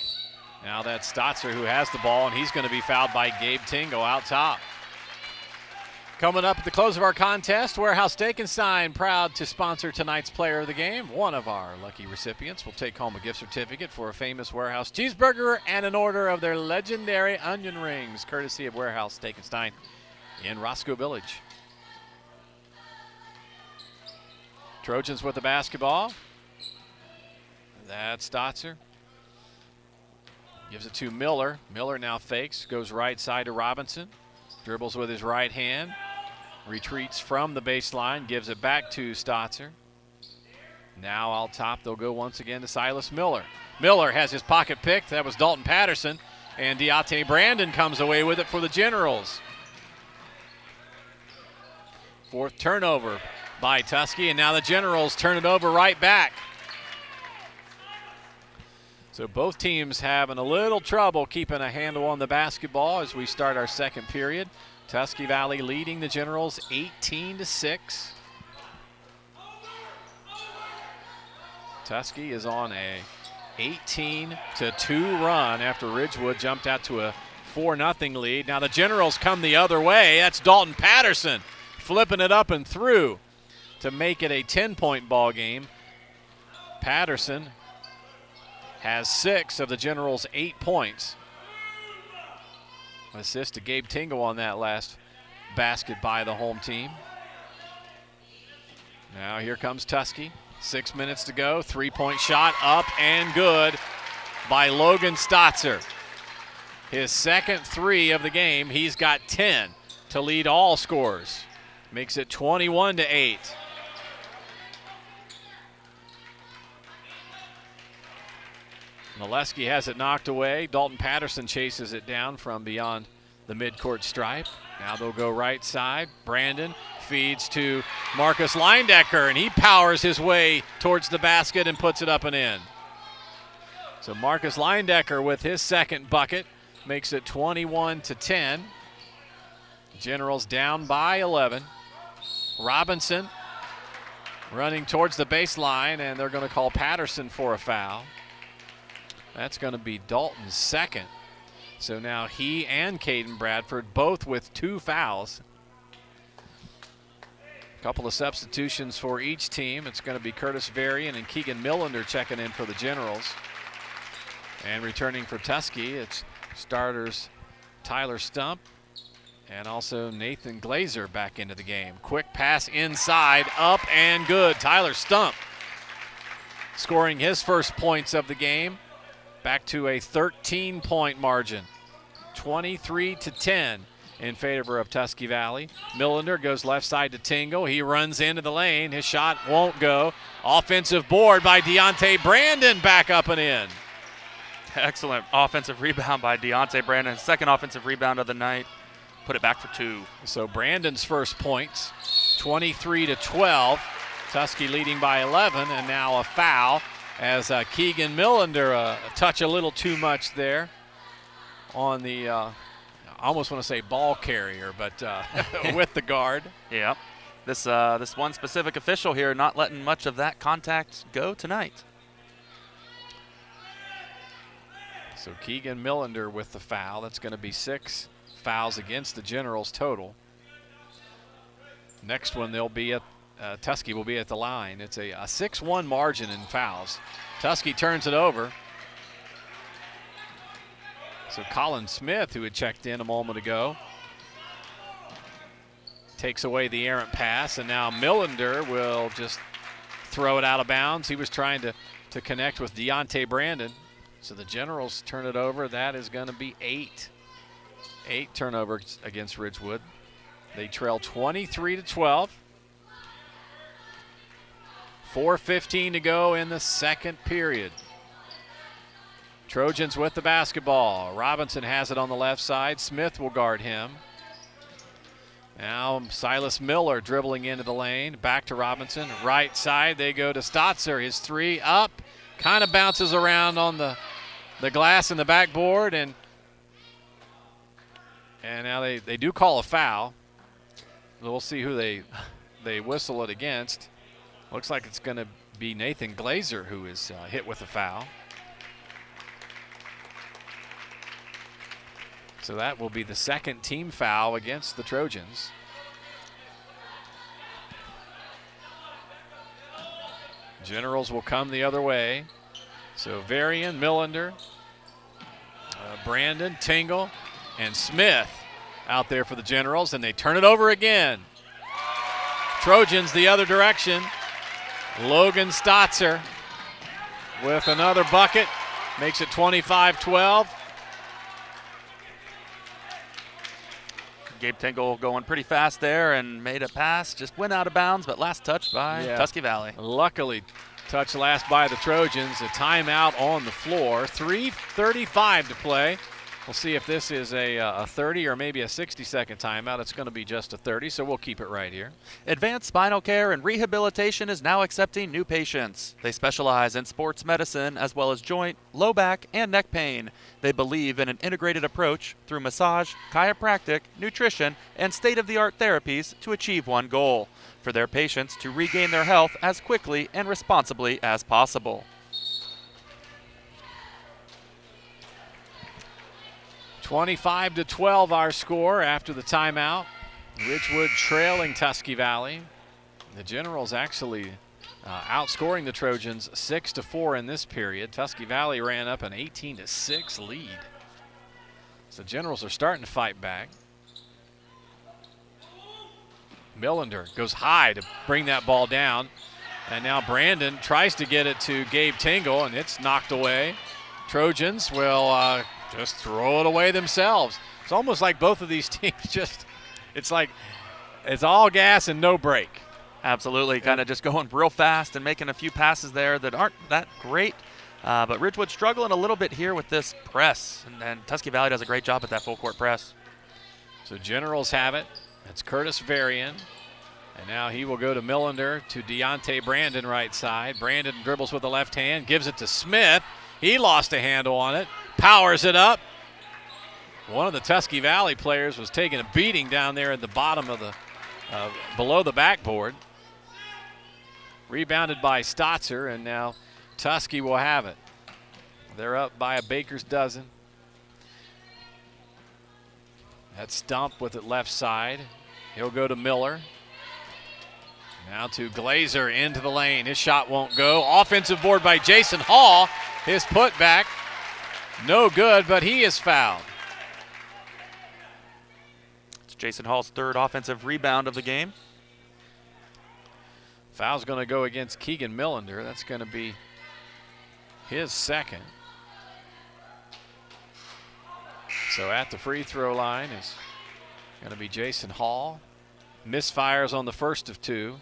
Now that's Stotzer who has the ball, and he's going to be fouled by Gabe Tingle out top. Coming up at the close of our contest, Warehouse Steak & Stein, proud to sponsor tonight's player of the game. One of our lucky recipients will take home a gift certificate for a famous Warehouse cheeseburger and an order of their legendary onion rings, courtesy of Warehouse Steak & Stein in Roscoe Village. Trojans with the basketball. That's Stotzer. Gives it to Miller. Miller now fakes, goes right side to Robinson. Dribbles with his right hand. Retreats from the baseline, gives it back to Stotzer. Now out top, they'll go once again to Silas Miller. Miller has his pocket picked. That was Dalton Patterson. And Deontay Brandon comes away with it for the Generals. Fourth turnover by Tusky, and now the Generals turn it over right back. So both teams having a little trouble keeping a handle on the basketball as we start our second period. Tusky Valley leading the Generals 18-6. Tusky is on a 18-2 run after Ridgewood jumped out to a 4-0 lead. Now the Generals come the other way. That's Dalton Patterson flipping it up and through to make it a 10-point ball game. Patterson has 6 of the Generals' 8 points. Assist to Gabe Tingle on that last basket by the home team. Now here comes Tusky. 6 minutes to go. 3-point shot up and good by Logan Stotzer. His second 3 of the game. He's got 10 to lead all scorers. Makes it 21-8. Molesky has it knocked away. Dalton Patterson chases it down from beyond the midcourt stripe. Now they'll go right side. Brandon feeds to Marcus Leindecker, and he powers his way towards the basket and puts it up and in. So Marcus Leindecker with his second bucket makes it 21-10. Generals down by 11. Robinson running towards the baseline, and they're going to call Patterson for a foul. That's going to be Dalton's second. So now he and Caden Bradford both with 2 fouls. A couple of substitutions for each team. It's going to be Curtis Varian and Keegan Millender checking in for the Generals. And returning for Tusky, it's starters Tyler Stump and also Nathan Glazer back into the game. Quick pass inside, up and good. Tyler Stump scoring his first points of the game. Back to a 13-point margin, 23-10 in favor of Tusky Valley. Millender goes left side to Tingle. He runs into the lane. His shot won't go. Offensive board by Deontay Brandon, back up and in.
Excellent offensive rebound by Deontay Brandon. Second offensive rebound of the night. Put it back for 2.
So Brandon's first points, 23-12. Tusky leading by 11, and now a foul as Keegan Millender touch a little too much there on the, I almost want to say ball carrier, but with the guard.
Yeah. This one specific official here not letting much of that contact go tonight.
So Keegan Millender with the foul. That's going to be 6 fouls against the Generals total. Next one, they'll be at Tusky will be at the line. It's a 6-1 margin in fouls. Tusky turns it over. So Colin Smith, who had checked in a moment ago, takes away the errant pass, and now Millender will just throw it out of bounds. He was trying to connect with Deontay Brandon. So the Generals turn it over. That is going to be 8 turnovers against Ridgewood. They trail 23-12. 4:15 to go in the second period. Trojans with the basketball. Robinson has it on the left side. Smith will guard him. Now Silas Miller dribbling into the lane. Back to Robinson. Right side, they go to Stotzer. His 3 up. Kind of bounces around on the glass in the backboard. And now they do call a foul. We'll see who they whistle it against. Looks like it's going to be Nathan Glazer who is hit with a foul. So that will be the second team foul against the Trojans. Generals will come the other way. So Varian, Millender, Brandon, Tingle, and Smith out there for the Generals, and they turn it over again. Trojans the other direction. Logan Stotzer with another bucket, makes it 25-12.
Gabe Tingle going pretty fast there and made a pass, just went out of bounds, but last touch by Tusky Valley.
Luckily, touched last by the Trojans. A timeout on the floor. 3:35 to play. We'll see if this is a 30 or maybe a 60-second timeout. It's going to be just a 30, so we'll keep it right here.
Advanced Spinal Care and Rehabilitation is now accepting new patients. They specialize in sports medicine as well as joint, low back, and neck pain. They believe in an integrated approach through massage, chiropractic, nutrition, and state-of-the-art therapies to achieve one goal: for their patients to regain their health as quickly and responsibly as possible.
25-12 our score after the timeout. Ridgewood trailing Tusky Valley. The Generals actually outscoring the Trojans 6-4 in this period. Tusky Valley ran up an 18-6 lead. So Generals are starting to fight back. Millender goes high to bring that ball down. And now Brandon tries to get it to Gabe Tingle, and it's knocked away. Trojans will just throw it away themselves. It's almost like both of these teams it's like it's all gas and no brake.
Absolutely, kind of just going real fast and making a few passes there that aren't that great. But Ridgewood struggling a little bit here with this press, and Tusky Valley does a great job at that full court press.
So Generals have it. That's Curtis Varian. And now he will go to Millender, to Deontay Brandon right side. Brandon dribbles with the left hand, gives it to Smith. He lost a handle on it, powers it up. One of the Tusky Valley players was taking a beating down there at the bottom of the, below the backboard. Rebounded by Stotzer, and now Tusky will have it. They're up by a baker's dozen. That's Stump with it left side. He'll go to Miller. Now to Glazer into the lane. His shot won't go. Offensive board by Jason Hall. His putback, no good, but he is fouled.
It's Jason Hall's third offensive rebound of the game.
Foul's going to go against Keegan Millender. That's going to be his second. So at the free throw line is going to be Jason Hall. Misfires on the first of two.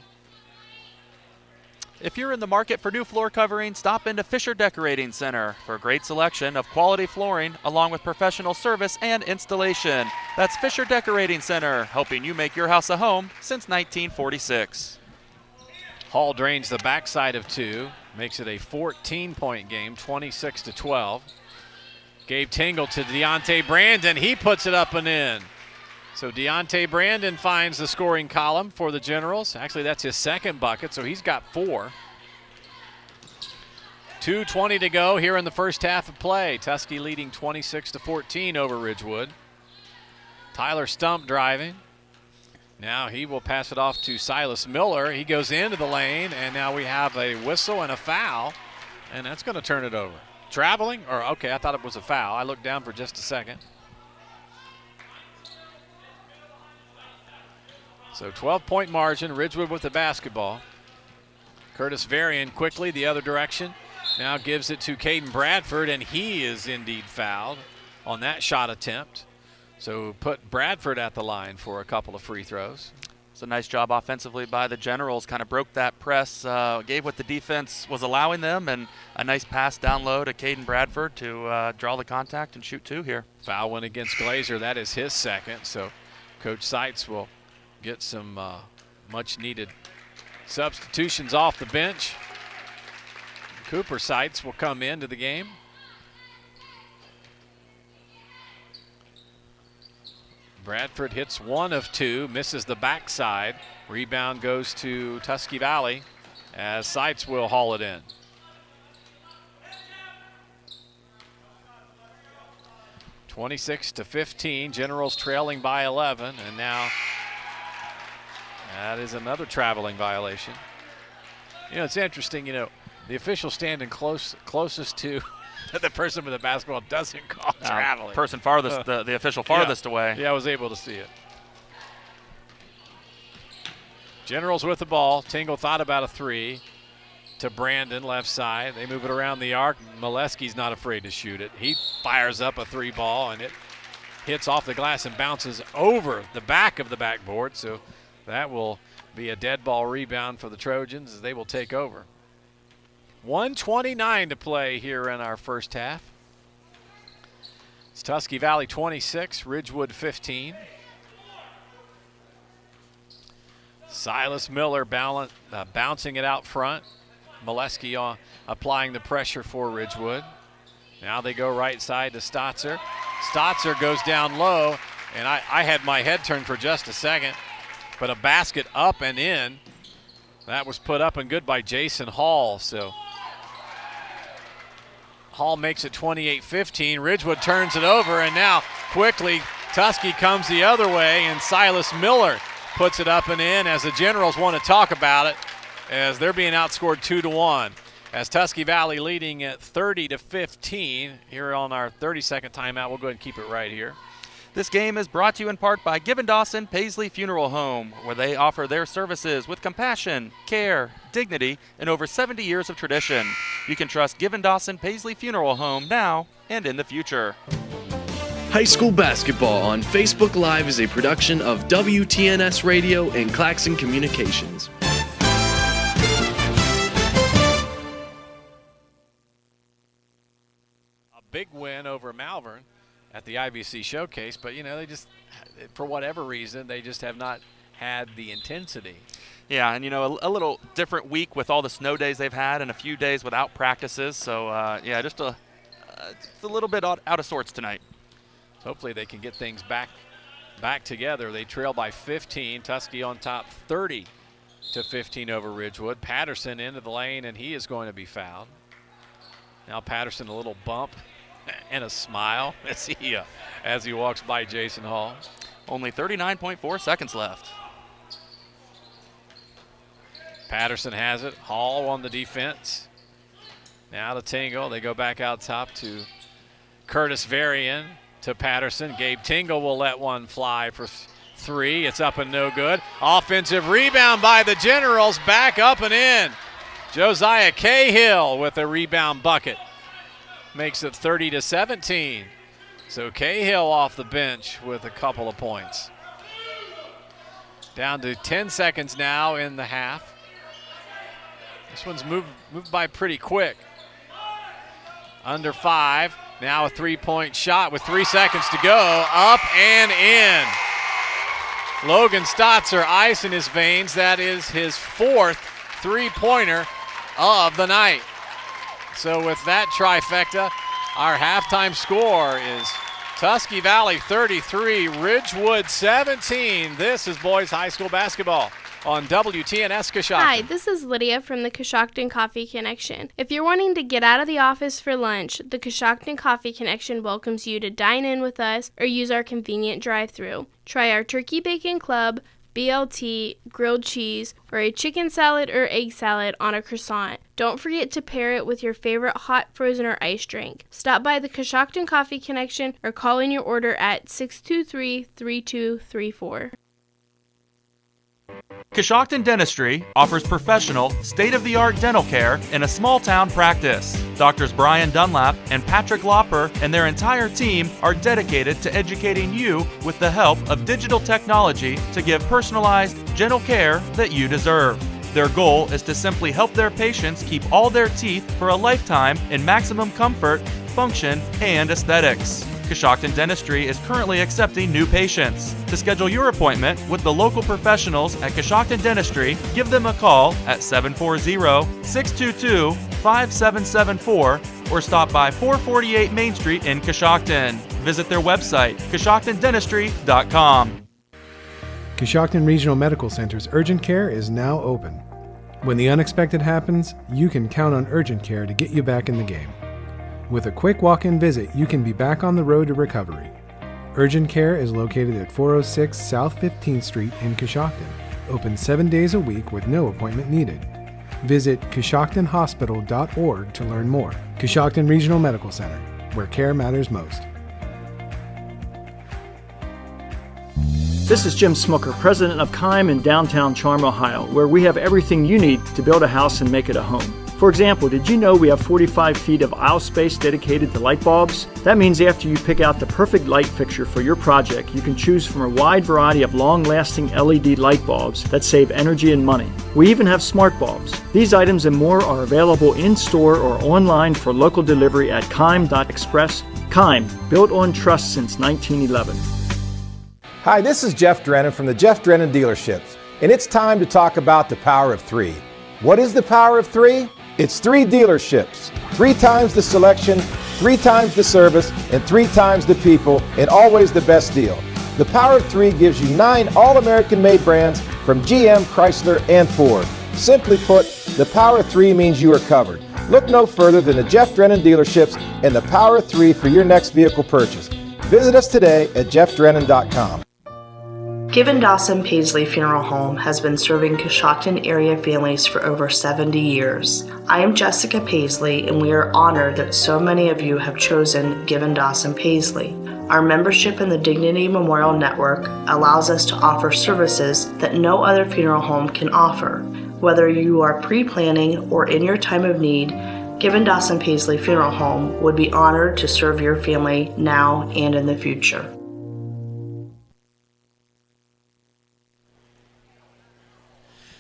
If you're in the market for new floor covering, stop into Fisher Decorating Center for a great selection of quality flooring along with professional service and installation. That's Fisher Decorating Center, helping you make your house a home since 1946.
Hall drains the backside of two, makes it a 14-point game, 26-12. Gabe Tingle to Deontay Brandon. He puts it up and in. So Deontay Brandon finds the scoring column for the Generals. Actually, that's his second bucket, so he's got 4. 2:20 to go here in the first half of play. Tusky leading 26-14 over Ridgewood. Tyler Stump driving. Now he will pass it off to Silas Miller. He goes into the lane, and now we have a whistle and a foul, and that's going to turn it over. Traveling? Or okay, I thought it was a foul. I looked down for just a second. So 12-point margin, Ridgewood with the basketball. Curtis Varian quickly the other direction. Now gives it to Caden Bradford, and he is indeed fouled on that shot attempt. So put Bradford at the line for a couple of free throws.
It's a nice job offensively by the Generals. Kind of broke that press, gave what the defense was allowing them, and a nice pass down low to Caden Bradford to draw the contact and shoot 2 here.
Foul went against Glazer. That is his second. So Coach Seitz will get some much-needed substitutions off the bench. Cooper Seitz will come into the game. Bradford hits 1 of 2, misses the backside. Rebound goes to Tusky Valley. as Seitz will haul it in. (26-15). Generals trailing by 11, and now that is another traveling violation. It's interesting. The official standing closest to the person with the basketball doesn't call traveling.
Person farthest, the official farthest away.
Yeah, I was able to see it. Generals with the ball. Tingle thought about a three to Brandon, left side. They move it around the arc. Molesky's not afraid to shoot it. He fires up a three ball, and it hits off the glass and bounces over the back of the backboard. So that will be a dead ball rebound for the Trojans as they will take over. 1:29 to play here in our first half. It's Tusky Valley 26, Ridgewood 15. Silas Miller bouncing it out front. Molesky applying the pressure for Ridgewood. Now they go right side to Stotzer. Stotzer goes down low, and I had my head turned for just a second, but a basket up and in. That was put up and good by Jason Hall. So Hall makes it 28-15. Ridgewood turns it over, and now quickly Tusky comes the other way, and Silas Miller puts it up and in as the Generals want to talk about it as they're being outscored 2-1. As Tusky Valley leading at 30-15 here on our 30-second timeout. We'll go ahead and keep it right here.
This game is brought to you in part by Given Dawson Paisley Funeral Home, where they offer their services with compassion, care, dignity, and over 70 years of tradition. You can trust Given Dawson Paisley Funeral Home now and in the future.
High school basketball on Facebook Live is a production of WTNS Radio and Claxon Communications.
A big win over Malvern at the IVC Showcase, but they just, for whatever reason, they just have not had the intensity.
Yeah, and a little different week with all the snow days they've had and a few days without practices. So just a little bit out of sorts tonight.
Hopefully they can get things back together. They trail by 15. Tusky on top 30-15 over Ridgewood. Patterson into the lane, and he is going to be fouled. Now Patterson, a little bump and a smile as he walks by Jason Hall.
Only 39.4 seconds left.
Patterson has it. Hall on the defense. Now to Tingle. They go back out top to Curtis Varian to Patterson. Gabe Tingle will let one fly for three. It's up and no good. Offensive rebound by the Generals. Back up and in. Josiah Cahill with a rebound bucket. Makes it 30-17. So Cahill off the bench with a couple of points. Down to 10 seconds now in the half. This one's moved by pretty quick. Under 5. Now a three-point shot with 3 seconds to go. Up and in. Logan Stotzer, ice in his veins. That is his 4th three-pointer of the night. So with that trifecta, our halftime score is Tusky Valley 33, Ridgewood 17. This is boys high school basketball on WTNS Coshocton.
Hi, this is Lydia from the Coshocton Coffee Connection. If you're wanting to get out of the office for lunch, the Coshocton Coffee Connection welcomes you to dine in with us or use our convenient drive-thru. Try our turkey bacon club, BLT, grilled cheese, or a chicken salad or egg salad on a croissant. Don't forget to pair it with your favorite hot, frozen, or ice drink. Stop by the Coshocton Coffee Connection or call in your order at 623-3234.
Coshocton Dentistry offers professional, state-of-the-art dental care in a small-town practice. Doctors Brian Dunlap and Patrick Lopper and their entire team are dedicated to educating you with the help of digital technology to give personalized, gentle care that you deserve. Their goal is to simply help their patients keep all their teeth for a lifetime in maximum comfort, function, and aesthetics. Coshocton Dentistry is currently accepting new patients. To schedule your appointment with the local professionals at Coshocton Dentistry, give them a call at 740-622-5774 or stop by 448 Main Street in Coshocton. Visit their website, CoshoctonDentistry.com.
Coshocton Regional Medical Center's urgent care is now open.
When the unexpected happens, you can count on urgent care to get you back in the game. With a quick walk-in visit, you can be back on the road to recovery. Urgent care is located at 406 South 15th Street in Coshocton, open 7 days a week with no appointment needed. Visit coshoctonhospital.org to learn more. Coshocton Regional Medical Center, where care matters most.
This is Jim Smucker, president of Kime in downtown Charm, Ohio, where we have everything you need to build a house and make it a home. For example, did you know we have 45 feet of aisle space dedicated to light bulbs? That means after you pick out the perfect light fixture for your project, you can choose from a wide variety of long-lasting LED light bulbs that save energy and money. We even have smart bulbs. These items and more are available in-store or online for local delivery at kime.express. Kime, built on trust since 1911.
Hi, this is Jeff Drennan from the Jeff Drennan Dealerships, and it's time to talk about the power of three. What is the power of three? It's 3 dealerships, 3 times the selection, 3 times the service, and 3 times the people, and always the best deal. The power of 3 gives you 9 all-American made brands from GM, Chrysler, and Ford. Simply put, the power of 3 means you are covered. Look no further than the Jeff Drennan Dealerships and the power of 3 for your next vehicle purchase. Visit us today at jeffdrennan.com.
Given Dawson Paisley Funeral Home has been serving Coshocton area families for over 70 years. I am Jessica Paisley, and we are honored that so many of you have chosen Given Dawson Paisley. Our membership in the Dignity Memorial Network allows us to offer services that no other funeral home can offer. Whether you are pre-planning or in your time of need, Given Dawson Paisley Funeral Home would be honored to serve your family now and in the future.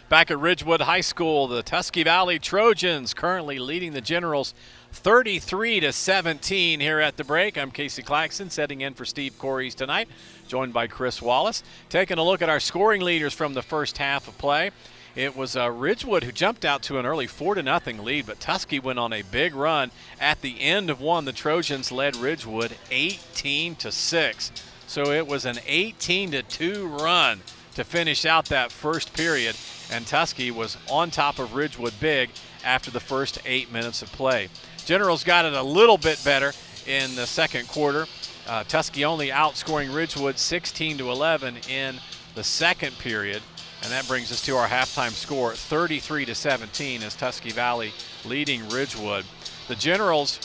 Back at Ridgewood High School, the Tusky Valley Trojans currently leading the Generals 33-17 here at the break. I'm Casey Claxton, setting in for Steve Corries tonight, joined by Chris Wallace. Taking a look at our scoring leaders from the first half of play. It was Ridgewood who jumped out to an early 4-0 lead, but Tusky went on a big run. At the end of one, the Trojans led Ridgewood 18-6. So it was an 18-2 run to finish out that first period, and Tusky was on top of Ridgewood big after the first 8 minutes of play. Generals got it a little bit better in the second quarter. Tusky only outscoring Ridgewood 16-11 in the second period, and that brings us to our halftime score, 33-17, as Tusky Valley leading Ridgewood. The Generals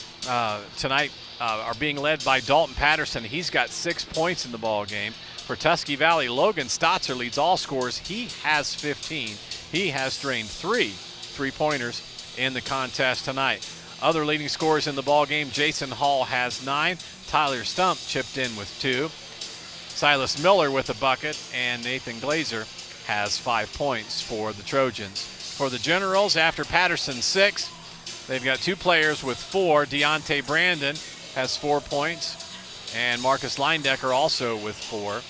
tonight are being led by Dalton Patterson. He's got 6 points in the ball game. For Tusky Valley, Logan Stotzer leads all scores. He has 15. He has drained 3 3-pointers in the contest tonight. Other leading scorers in the ball game, Jason Hall has 9. Tyler Stump chipped in with 2. Silas Miller with a bucket, and Nathan Glazer has 5 points for the Trojans. For the Generals, after Patterson's 6, they've got 2 players with 4. Deontay Brandon has 4 points. And Marcus Leindecker also with 4.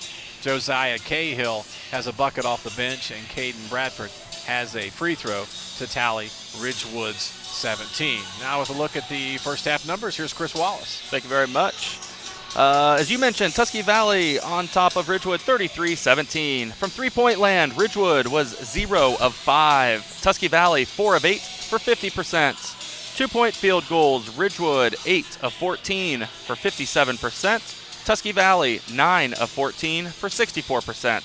Josiah Cahill has a bucket off the bench, and Caden Bradford has a free throw to tally Ridgewood's 17. Now with a look at the first half numbers, here's Chris Wallace.
Thank you very much. As you mentioned, Tusky Valley on top of Ridgewood 33-17. From three-point land, Ridgewood was 0 of 5. Tusky Valley 4 of 8 for 50%. 2-point field goals, Ridgewood 8 of 14 for 57%. Tusky Valley 9 of 14 for 64%.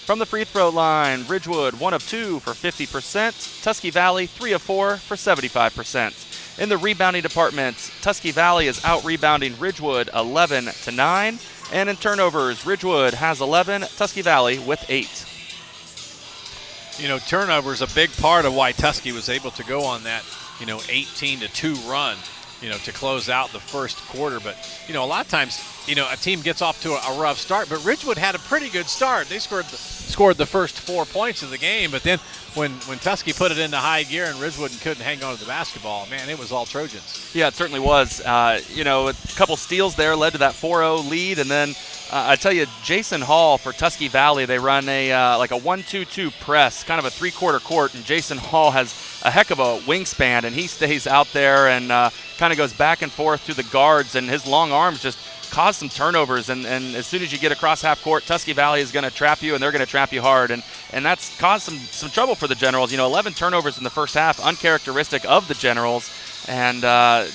From the free throw line, Ridgewood 1 of 2 for 50%. Tusky Valley 3 of 4 for 75%. In the rebounding department, Tusky Valley is out-rebounding Ridgewood 11-9. And in turnovers, Ridgewood has 11, Tusky Valley with 8.
You know, turnovers a big part of why Tusky was able to go on that 18-2 run, to close out the first quarter. But, a lot of times, a team gets off to a rough start, but Ridgewood had a pretty good start. They scored the first 4 points of the game, but then when Tusky put it into high gear and Ridgewood couldn't hang on to the basketball, man, it was all Trojans.
Yeah, it certainly was. A couple steals there led to that 4-0 lead, and then I tell you, Jason Hall for Tusky Valley, they run a like a 1-2-2 press, kind of a 3-quarter court, and Jason Hall has a heck of a wingspan, and he stays out there and kind of goes back and forth through the guards, and his long arms just cause some turnovers, and as soon as you get across half court, Tusky Valley is going to trap you, and they're going to trap you hard, and that's caused some trouble for the Generals. 11 turnovers in the first half, uncharacteristic of the Generals, and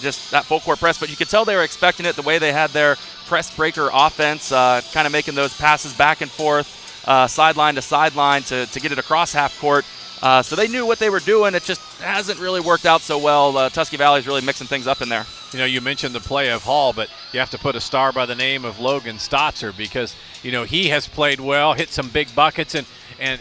just that full court press. But you could tell they were expecting it, the way they had their press breaker offense, kind of making those passes back and forth, sideline to sideline to get it across half court. So they knew what they were doing. It just hasn't really worked out so well. Tusky Valley's really mixing things up in there.
You mentioned the play of Hall, but you have to put a star by the name of Logan Stotzer because, he has played well, hit some big buckets. And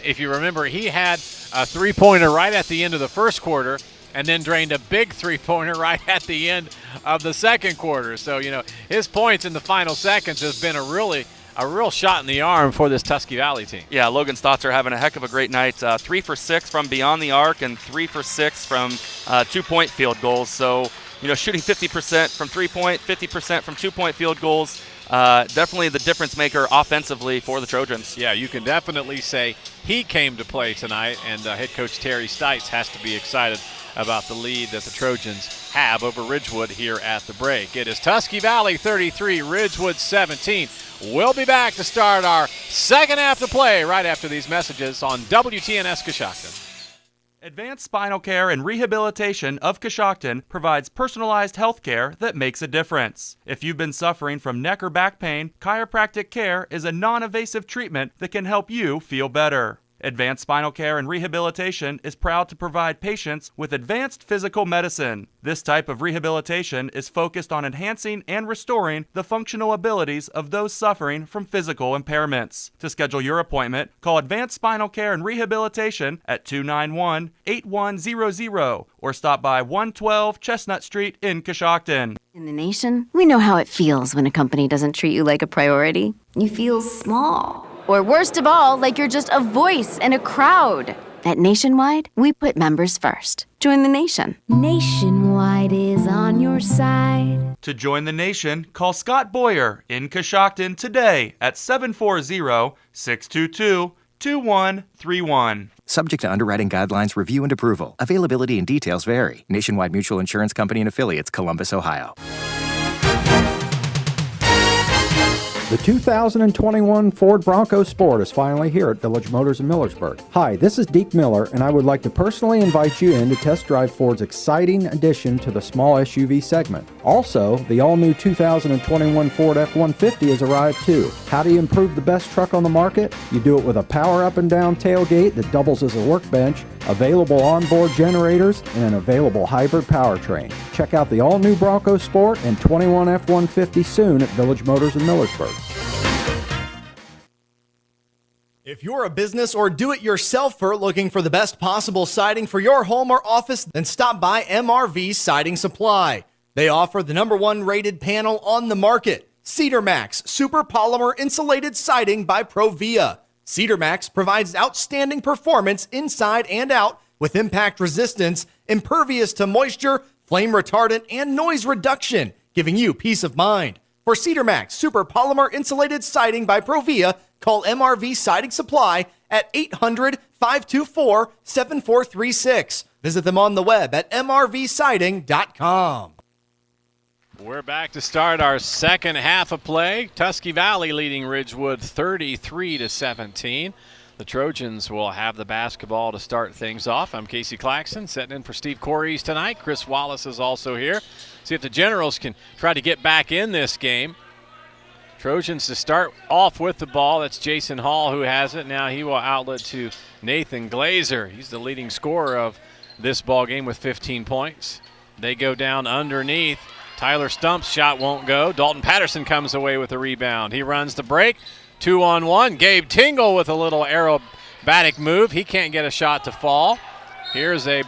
if you remember, he had a three-pointer right at the end of the first quarter and then drained a big three-pointer right at the end of the second quarter. So, his points in the final seconds has been a real shot in the arm for this Tusky Valley team.
Yeah, Logan Stotzer having a heck of a great night. 3 for 6 from beyond the arc and 3 for 6 from 2-point field goals. So, shooting 50% from 3-point, 50% from 2-point field goals. Definitely the difference maker offensively for the Trojans.
Yeah, you can definitely say he came to play tonight, and head coach Terry Stites has to be excited about the lead that the Trojans have over Ridgewood here at the break. It is Tusky Valley 33, Ridgewood 17. We'll be back to start our second half of play right after these messages on WTNS Coshocton.
Advanced Spinal Care and Rehabilitation of Coshocton provides personalized health care that makes a difference. If you've been suffering from neck or back pain, chiropractic care is a non-invasive treatment that can help you feel better. Advanced Spinal Care and Rehabilitation is proud to provide patients with advanced physical medicine. This type of rehabilitation is focused on enhancing and restoring the functional abilities of those suffering from physical impairments. To schedule your appointment, call Advanced Spinal Care and Rehabilitation at 291-8100 or stop by 112 Chestnut Street in Coshocton.
In the nation, we know how it feels when a company doesn't treat you like a priority. You feel small. Or worst of all, like you're just a voice in a crowd. At Nationwide, we put members first. Join the nation.
Nationwide is on your side.
To join the nation, call Scott Boyer in Coshocton today at 740-622-2131.
Subject to underwriting guidelines, review, and approval. Availability and details vary. Nationwide Mutual Insurance Company and Affiliates, Columbus, Ohio.
The 2021 Ford Bronco Sport is finally here at Village Motors in Millersburg. Hi, this is Deke Miller, and I would like to personally invite you in to test drive Ford's exciting addition to the small SUV segment. Also, the all-new 2021 Ford F-150 has arrived too. How do you improve the best truck on the market? You do it with a power up and down tailgate that doubles as a workbench, available onboard generators, and an available hybrid powertrain. Check out the all-new Bronco Sport and 21 F-150 soon at Village Motors in Millersburg.
If you're a business or do-it-yourselfer looking for the best possible siding for your home or office, then stop by MRV Siding Supply. They offer the #1 rated panel on the market, Cedar Max Super Polymer Insulated Siding by Provia. Cedar Max provides outstanding performance inside and out with impact resistance, impervious to moisture, flame retardant, and noise reduction, giving you peace of mind. For Cedar Max Super Polymer Insulated Siding by Provia, call MRV Siding Supply at 800-524-7436. Visit them on the web at mrvsiding.com.
We're back to start our second half of play. Tusky Valley leading Ridgewood 33-17. The Trojans will have the basketball to start things off. I'm Casey Claxton, setting in for Steve Corries tonight. Chris Wallace is also here. See if the Generals can try to get back in this game. Trojans to start off with the ball. That's Jason Hall who has it. Now he will outlet to Nathan Glazer. He's the leading scorer of this ball game with 15 points. They go down underneath. Tyler Stump's shot won't go. Dalton Patterson comes away with a rebound. He runs the break. 2-on-1. Gabe Tingle with a little aerobatic move. He can't get a shot to fall. Here's a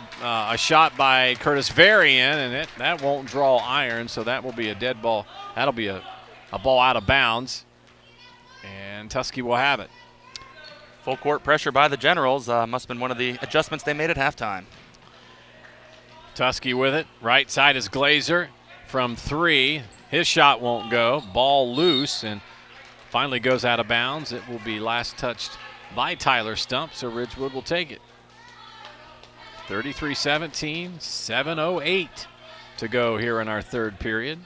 shot by Curtis Varian, and that won't draw iron, so that will be a dead ball. That'll be a ball out of bounds, and Tusky will have it.
Full court pressure by the Generals. Must have been one of the adjustments they made at halftime.
Tusky with it. Right side is Glazer from 3. His shot won't go. Ball loose and finally goes out of bounds. It will be last touched by Tyler Stump, so Ridgewood will take it. 33-17, 7:08 to go here in our third period.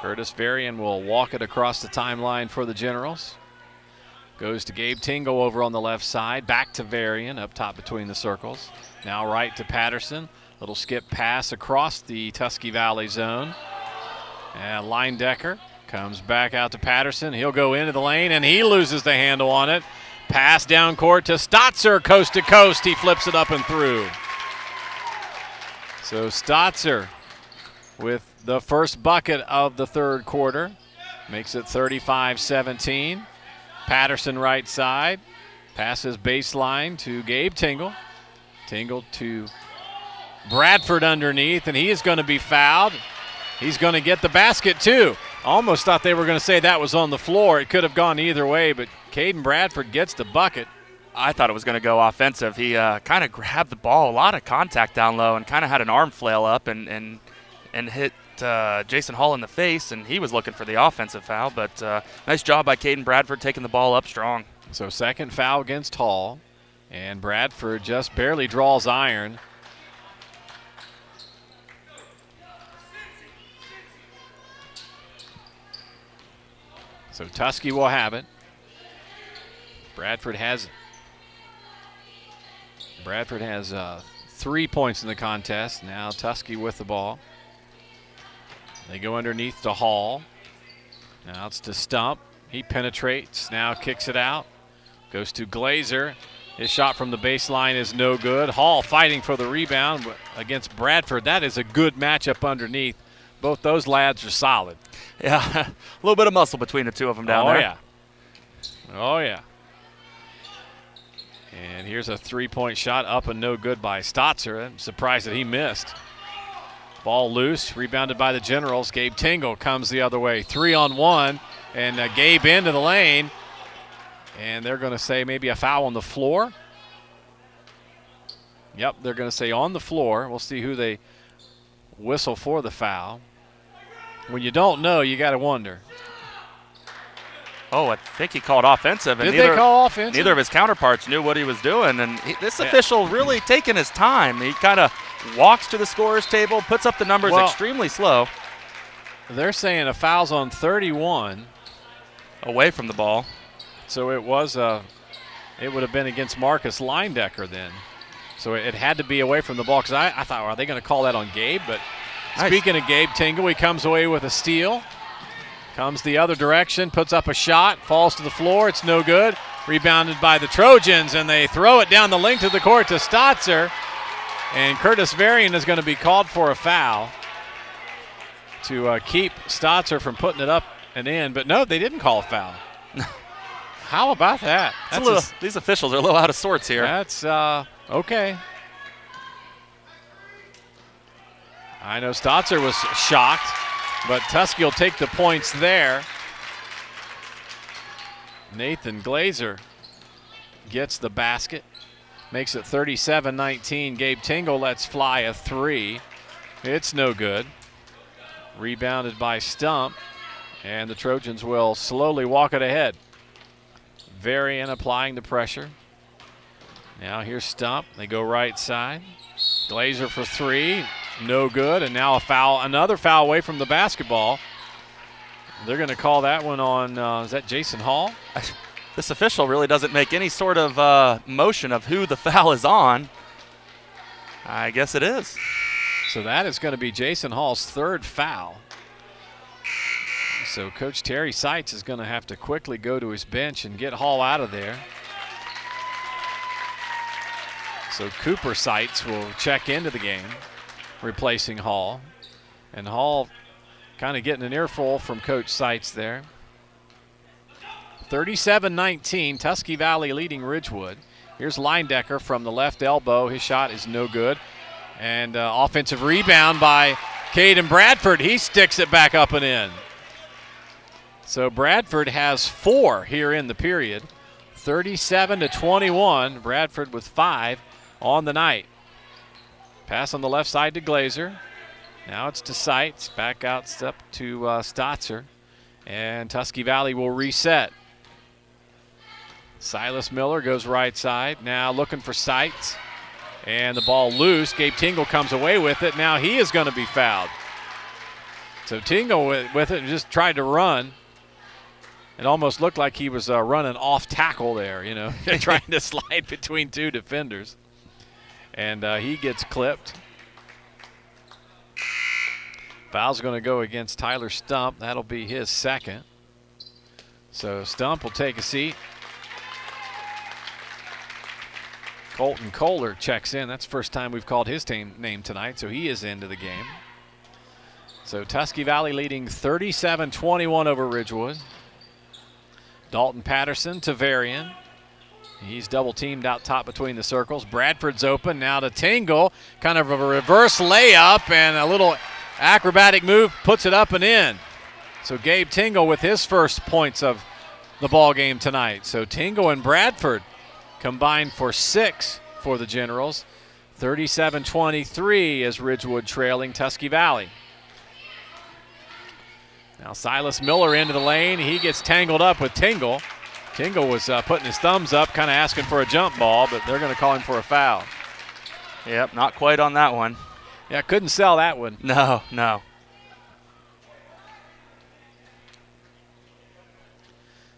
Curtis Varian will walk it across the timeline for the Generals. Goes to Gabe Tingle over on the left side. Back to Varian up top between the circles. Now right to Patterson. Little skip pass across the Tusky Valley zone. And Linedecker comes back out to Patterson. He'll go into the lane, and he loses the handle on it. Pass down court to Stotzer, coast to coast. He flips it up and through. So Stotzer with the first bucket of the third quarter. Makes it 35-17. Patterson right side. Passes baseline to Gabe Tingle. Tingle to Bradford underneath, and he is going to be fouled. He's going to get the basket too. Almost thought they were going to say that was on the floor. It could have gone either way, but Caden Bradford gets the bucket.
I thought it was going to go offensive. He kind of grabbed the ball, a lot of contact down low, and kind of had an arm flail up and hit Jason Hall in the face, and he was looking for the offensive foul. But nice job by Caden Bradford taking the ball up strong.
So second foul against Hall, and Bradford just barely draws iron. So Tusky will have it. Bradford has 3 points in the contest. Now Tusky with the ball. They go underneath to Hall. Now it's to Stump. He penetrates, now kicks it out. Goes to Glazer. His shot from the baseline is no good. Hall fighting for the rebound against Bradford. That is a good matchup underneath. Both those lads are solid.
Yeah, a little bit of muscle between the two of them down there.
Oh, yeah. Oh, yeah. And here's a three-point shot up and no good by Stotzer. I'm surprised that he missed. Ball loose, rebounded by the Generals. Gabe Tingle comes the other way. 3-on-1, and Gabe into the lane. And they're going to say maybe a foul on the floor. Yep, they're going to say on the floor. We'll see who they whistle for the foul. When you don't know, you got to wonder.
Oh, I think he called offensive. And
Did they call offensive?
Neither of his counterparts knew what he was doing. And this official really taking his time. He kind of walks to the scorer's table, puts up the numbers extremely slow.
They're saying a foul's on 31.
Away from the ball.
So it would have been against Marcus Linedecker then. So it had to be away from the ball, because I thought, are they going to call that on Gabe? But nice. Speaking of Gabe Tingle, he comes away with a steal. Comes the other direction, puts up a shot, falls to the floor. It's no good. Rebounded by the Trojans, and they throw it down the length of the court to Stotzer. And Curtis Varian is going to be called for a foul to keep Stotzer from putting it up and in. But no, they didn't call a foul. How about that?
These officials are a little out of sorts here.
That's okay. I know Stotzer was shocked, but Tusky will take the points there. Nathan Glazer gets the basket, makes it 37-19. Gabe Tingle lets fly a three. It's no good. Rebounded by Stump, and the Trojans will slowly walk it ahead. Varian applying the pressure. Now here's Stump. They go right side. Glazer for three. No good. And now a foul, another foul away from the basketball. They're going to call that one on, is that Jason Hall?
This official really doesn't make any sort of motion of who the foul is on. I guess it is.
So that is going to be Jason Hall's third foul. So Coach Terry Seitz is going to have to quickly go to his bench and get Hall out of there. So Cooper Seitz will check into the game, replacing Hall. And Hall kind of getting an earful from Coach Seitz there. 37-19, Tusky Valley leading Ridgewood. Here's Linedecker from the left elbow. His shot is no good. And offensive rebound by Caden Bradford. He sticks it back up and in. So Bradford has four here in the period. 37-21. Bradford with 5 on the night. Pass on the left side to Glazer. Now it's to Seitz. Back out step to Stotzer. And Tusky Valley will reset. Silas Miller goes right side. Now looking for Seitz. And the ball loose. Gabe Tingle comes away with it. Now he is going to be fouled. So Tingle with it and just tried to run. It almost looked like he was running off tackle there, trying to slide between two defenders. And he gets clipped. Foul's going to go against Tyler Stump. That'll be his second. So Stump will take a seat. Colton Kohler checks in. That's the first time we've called his name tonight, so he is into the game. So Tusky Valley leading 37-21 over Ridgewood. Dalton Patterson to Varian. He's double teamed out top between the circles. Bradford's open now to Tingle. Kind of a reverse layup and a little acrobatic move, puts it up and in. So Gabe Tingle with his first points of the ball game tonight. So Tingle and Bradford combined for 6 for the Generals. 37-23 as Ridgewood trailing Tusky Valley. Now Silas Miller into the lane. He gets tangled up with Tingle. Tingle was putting his thumbs up, kind of asking for a jump ball, but they're going to call him for a foul.
Yep, not quite on that one.
Yeah, couldn't sell that one.
No.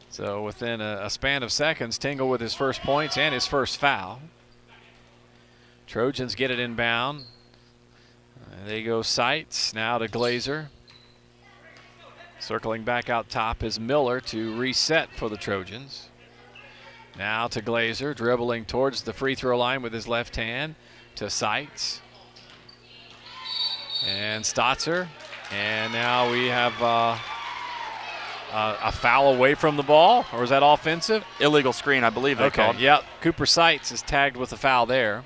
So within a span of seconds, Tingle with his first points and his first foul. Trojans get it inbound. They go Sights, now to Glazer. Circling back out top is Miller to reset for the Trojans. Now to Glazer, dribbling towards the free throw line with his left hand to Sights. And Stotzer. And now we have a foul away from the ball, or is that offensive?
Illegal screen, I believe they called.
Yep. Cooper Sights is tagged with a foul there.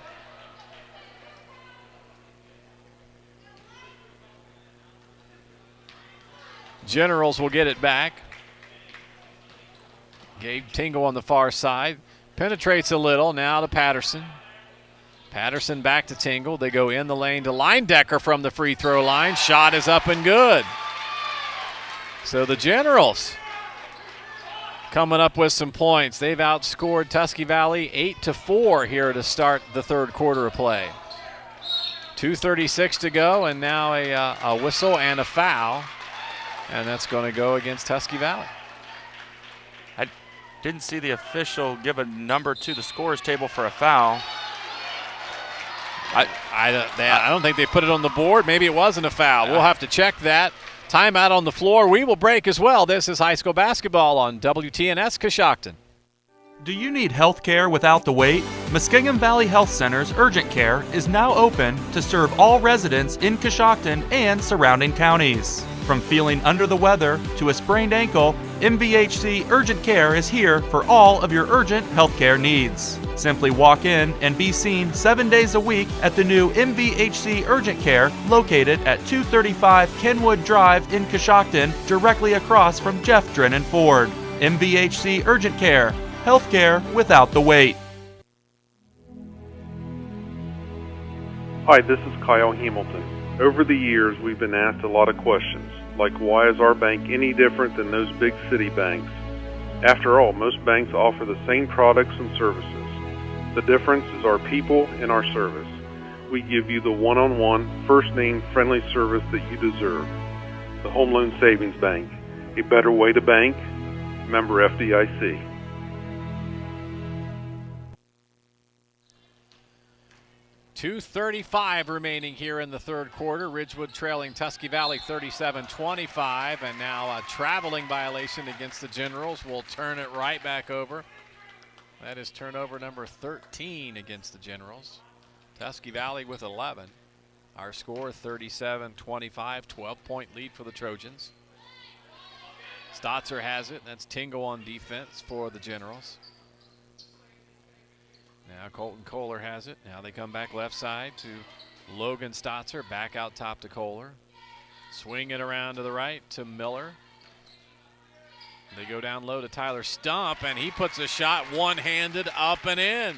Generals will get it back. Gabe Tingle on the far side. Penetrates a little, now to Patterson. Patterson back to Tingle. They go in the lane to Linedecker from the free throw line. Shot is up and good. So the Generals coming up with some points. They've outscored Tusky Valley 8-4 here to start the third quarter of play. 2:36 to go, and now a whistle and a foul. And that's going to go against Tusky Valley.
I didn't see the official give a number to the scorers table for a foul.
I don't think they put it on the board. Maybe it wasn't a foul. We'll have to check that. Timeout on the floor. We will break as well. This is high school basketball on WTNS Coshocton.
Do you need health care without the wait? Muskingum Valley Health Center's Urgent Care is now open to serve all residents in Coshocton and surrounding counties. From feeling under the weather to a sprained ankle, MVHC Urgent Care is here for all of your urgent healthcare needs. Simply walk in and be seen 7 days a week at the new MVHC Urgent Care located at 235 Kenwood Drive in Coshocton, directly across from Jeff Drennan Ford. MVHC Urgent Care, healthcare without the wait.
Hi, this is Kyle Hamilton. Over the years, we've been asked a lot of questions, like why is our bank any different than those big city banks? After all, most banks offer the same products and services. The difference is our people and our service. We give you the one-on-one, first-name, friendly service that you deserve. The Home Loan Savings Bank, a better way to bank, member FDIC.
.235 remaining here in the third quarter. Ridgewood trailing Tusky Valley 37-25, and now a traveling violation against the Generals will turn it right back over. That is turnover number 13 against the Generals. Tusky Valley with 11. Our score 37-25, 12-point lead for the Trojans. Stotzer has it. That's Tingle on defense for the Generals. Now Colton Kohler has it. Now they come back left side to Logan Stotzer. Back out top to Kohler. Swing it around to the right to Miller. They go down low to Tyler Stump, and he puts a shot one-handed up and in.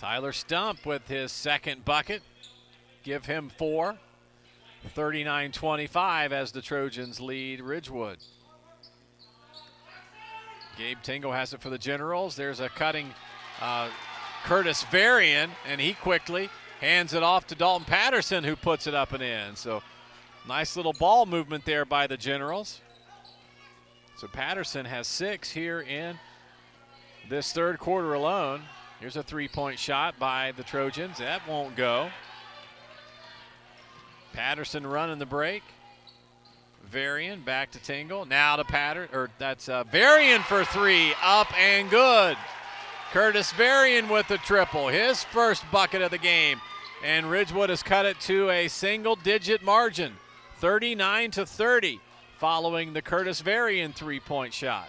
Tyler Stump with his second bucket. Give him 4. 39-25 as the Trojans lead Ridgewood. Gabe Tingle has it for the Generals. There's a cutting Curtis Varian, and he quickly hands it off to Dalton Patterson, who puts it up and in. So Nice little ball movement there by the Generals. So Patterson has 6 here in this third quarter alone. Here's a three-point shot by the Trojans. That won't go. Patterson running the break. Varian back to Tingle. Now to Varian for 3. Up and good. Curtis Varian with the triple. His first bucket of the game. And Ridgewood has cut it to a single-digit margin. 39-30 following the Curtis Varian three-point shot.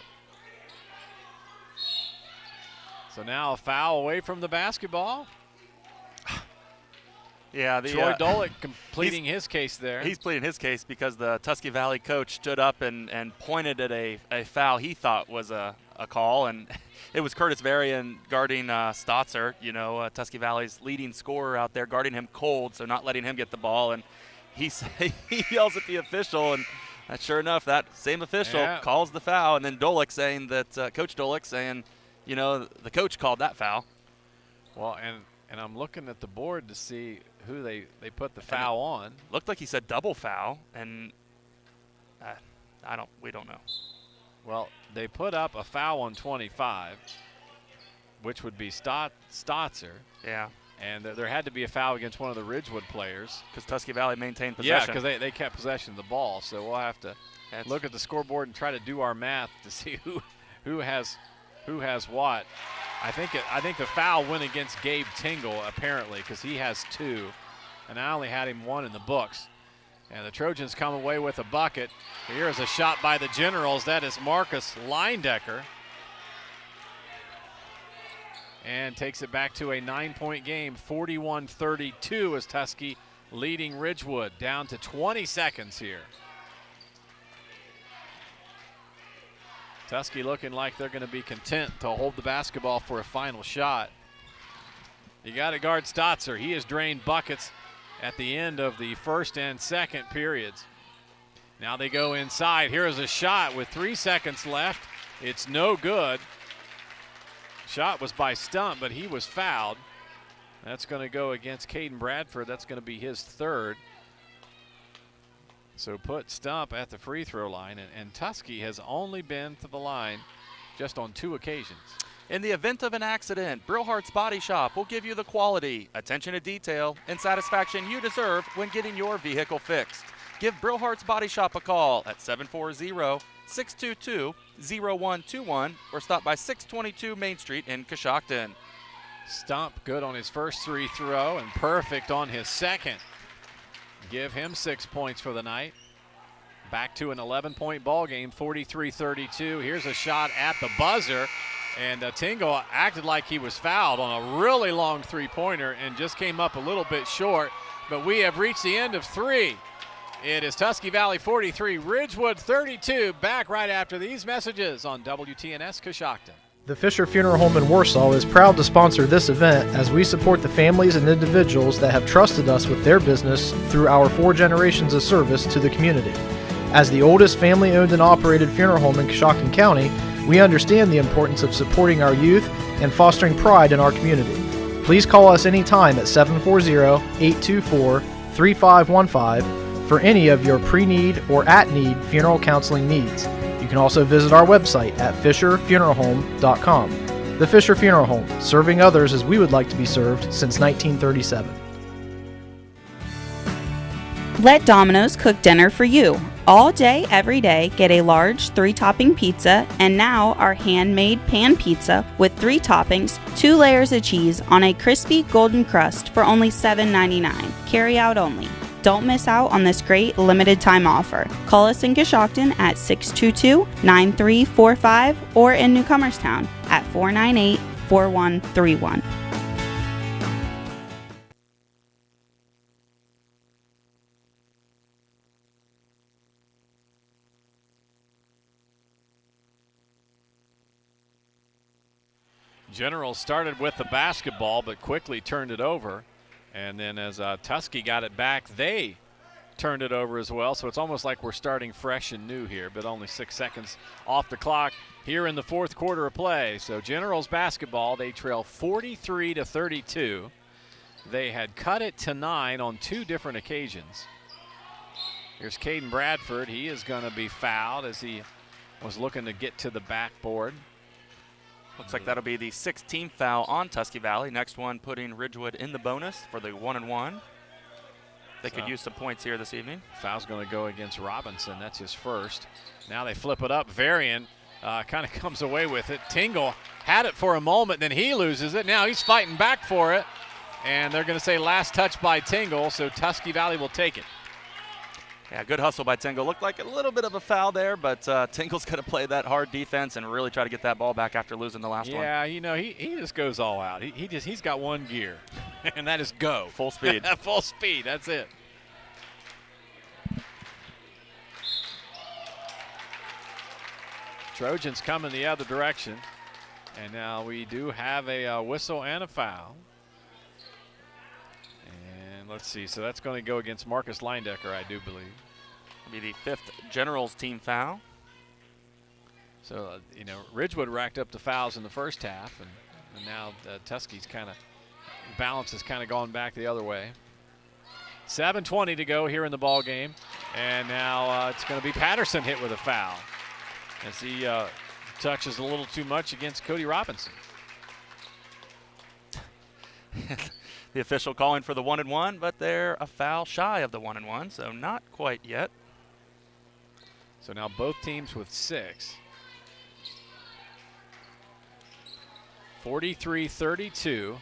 So now a foul away from the basketball.
Yeah,
Troy Dolick completing his case there.
He's pleading his case because the Tusky Valley coach stood up and pointed at a foul he thought was a call, and it was Curtis Varian guarding Stotzer, Tusky Valley's leading scorer out there, guarding him cold, so not letting him get the ball. And he yells at the official, and sure enough, that same official calls the foul, and then Dolick saying that, Coach Dolick saying, the coach called that foul.
Well, and I'm looking at the board to see who they put the foul on.
Looked like he said double foul, and we don't know.
Well, they put up a foul on 25, which would be Stotzer.
Yeah.
And there had to be a foul against one of the Ridgewood players.
Because Tusky Valley maintained possession.
Yeah, because they kept possession of the ball. So we'll have to look at the scoreboard and try to do our math to see who has what. I think the foul went against Gabe Tingle, apparently, because he has 2. And I only had him 1 in the books. And the Trojans come away with a bucket. Here is a shot by the Generals. That is Marcus Leindecker. And takes it back to a 9-point game, 41-32 as Tusky leading Ridgewood. Down to 20 seconds here. Tusky looking like they're going to be content to hold the basketball for a final shot. You got to guard Stotzer. He has drained buckets at the end of the first and second periods. Now they go inside. Here is a shot with 3 seconds left. It's no good. Shot was by Stump, but he was fouled. That's going to go against Caden Bradford. That's going to be his 3rd. So put Stump at the free throw line, and Tusky has only been to the line just on 2 occasions.
In the event of an accident, Brillhart's Body Shop will give you the quality, attention to detail, and satisfaction you deserve when getting your vehicle fixed. Give Brillhart's Body Shop a call at 740-622-0121 or stop by 622 Main Street in Coshocton.
Stump good on his first free throw and perfect on his second. Give him 6 points for the night. Back to an 11-point ball game, 43-32. Here's a shot at the buzzer. And Tingle acted like he was fouled on a really long three-pointer and just came up a little bit short. But we have reached the end of 3. It is Tusky Valley 43, Ridgewood 32. Back right after these messages on WTNS Coshocton.
The Fisher Funeral Home in Warsaw is proud to sponsor this event as we support the families and individuals that have trusted us with their business through our 4 generations of service to the community. As the oldest family-owned and operated funeral home in Coshocton County, we understand the importance of supporting our youth and fostering pride in our community. Please call us anytime at 740-824-3515 for any of your pre-need or at-need funeral counseling needs. You can also visit our website at fisherfuneralhome.com. The Fisher Funeral Home, serving others as we would like to be served since 1937.
Let Domino's cook dinner for you. All day, every day, get a large 3-topping pizza, and now our handmade pan pizza with 3 toppings, 2 layers of cheese on a crispy golden crust for only $7.99. Carry out only. Don't miss out on this great limited time offer. Call us in Coshocton at 622-9345 or in Newcomerstown at 498-4131.
Generals started with the basketball but quickly turned it over. And then as Tusky got it back, they turned it over as well. So it's almost like we're starting fresh and new here, but only 6 seconds off the clock here in the fourth quarter of play. So Generals basketball, they trail 43-32. They had cut it to 9 on 2 different occasions. Here's Caden Bradford. He is going to be fouled as he was looking to get to the backboard.
Looks like that'll be the 16th foul on Tusky Valley. Next one putting Ridgewood in the bonus for the 1-and-1. They could use some points here this evening.
Foul's going to go against Robinson. That's his first. Now they flip it up. Varian kind of comes away with it. Tingle had it for a moment, then he loses it. Now he's fighting back for it. And they're going to say last touch by Tingle, so Tusky Valley will take it.
Yeah, good hustle by Tingle. Looked like a little bit of a foul there, but Tingle's going to play that hard defense and really try to get that ball back after losing the last one.
Yeah, you know, he just goes all out. He's got one gear, and that is go.
Full speed.
Full speed, that's it. Trojans coming the other direction, and now we do have a whistle and a foul. And let's see, so that's going to go against Marcus Leindecker, I do believe.
It'll be the 5th Generals team foul.
So, you know, Ridgewood racked up the fouls in the first half, and now Tusky's kind of, balance has kind of gone back the other way. 7:20 to go here in the ball game, and now it's going to be Patterson hit with a foul as he touches a little too much against Cody Robinson.
The official calling for the 1-and-1, but they're a foul shy of the 1-and-1, so not quite yet.
So now both teams with 6. 43-32.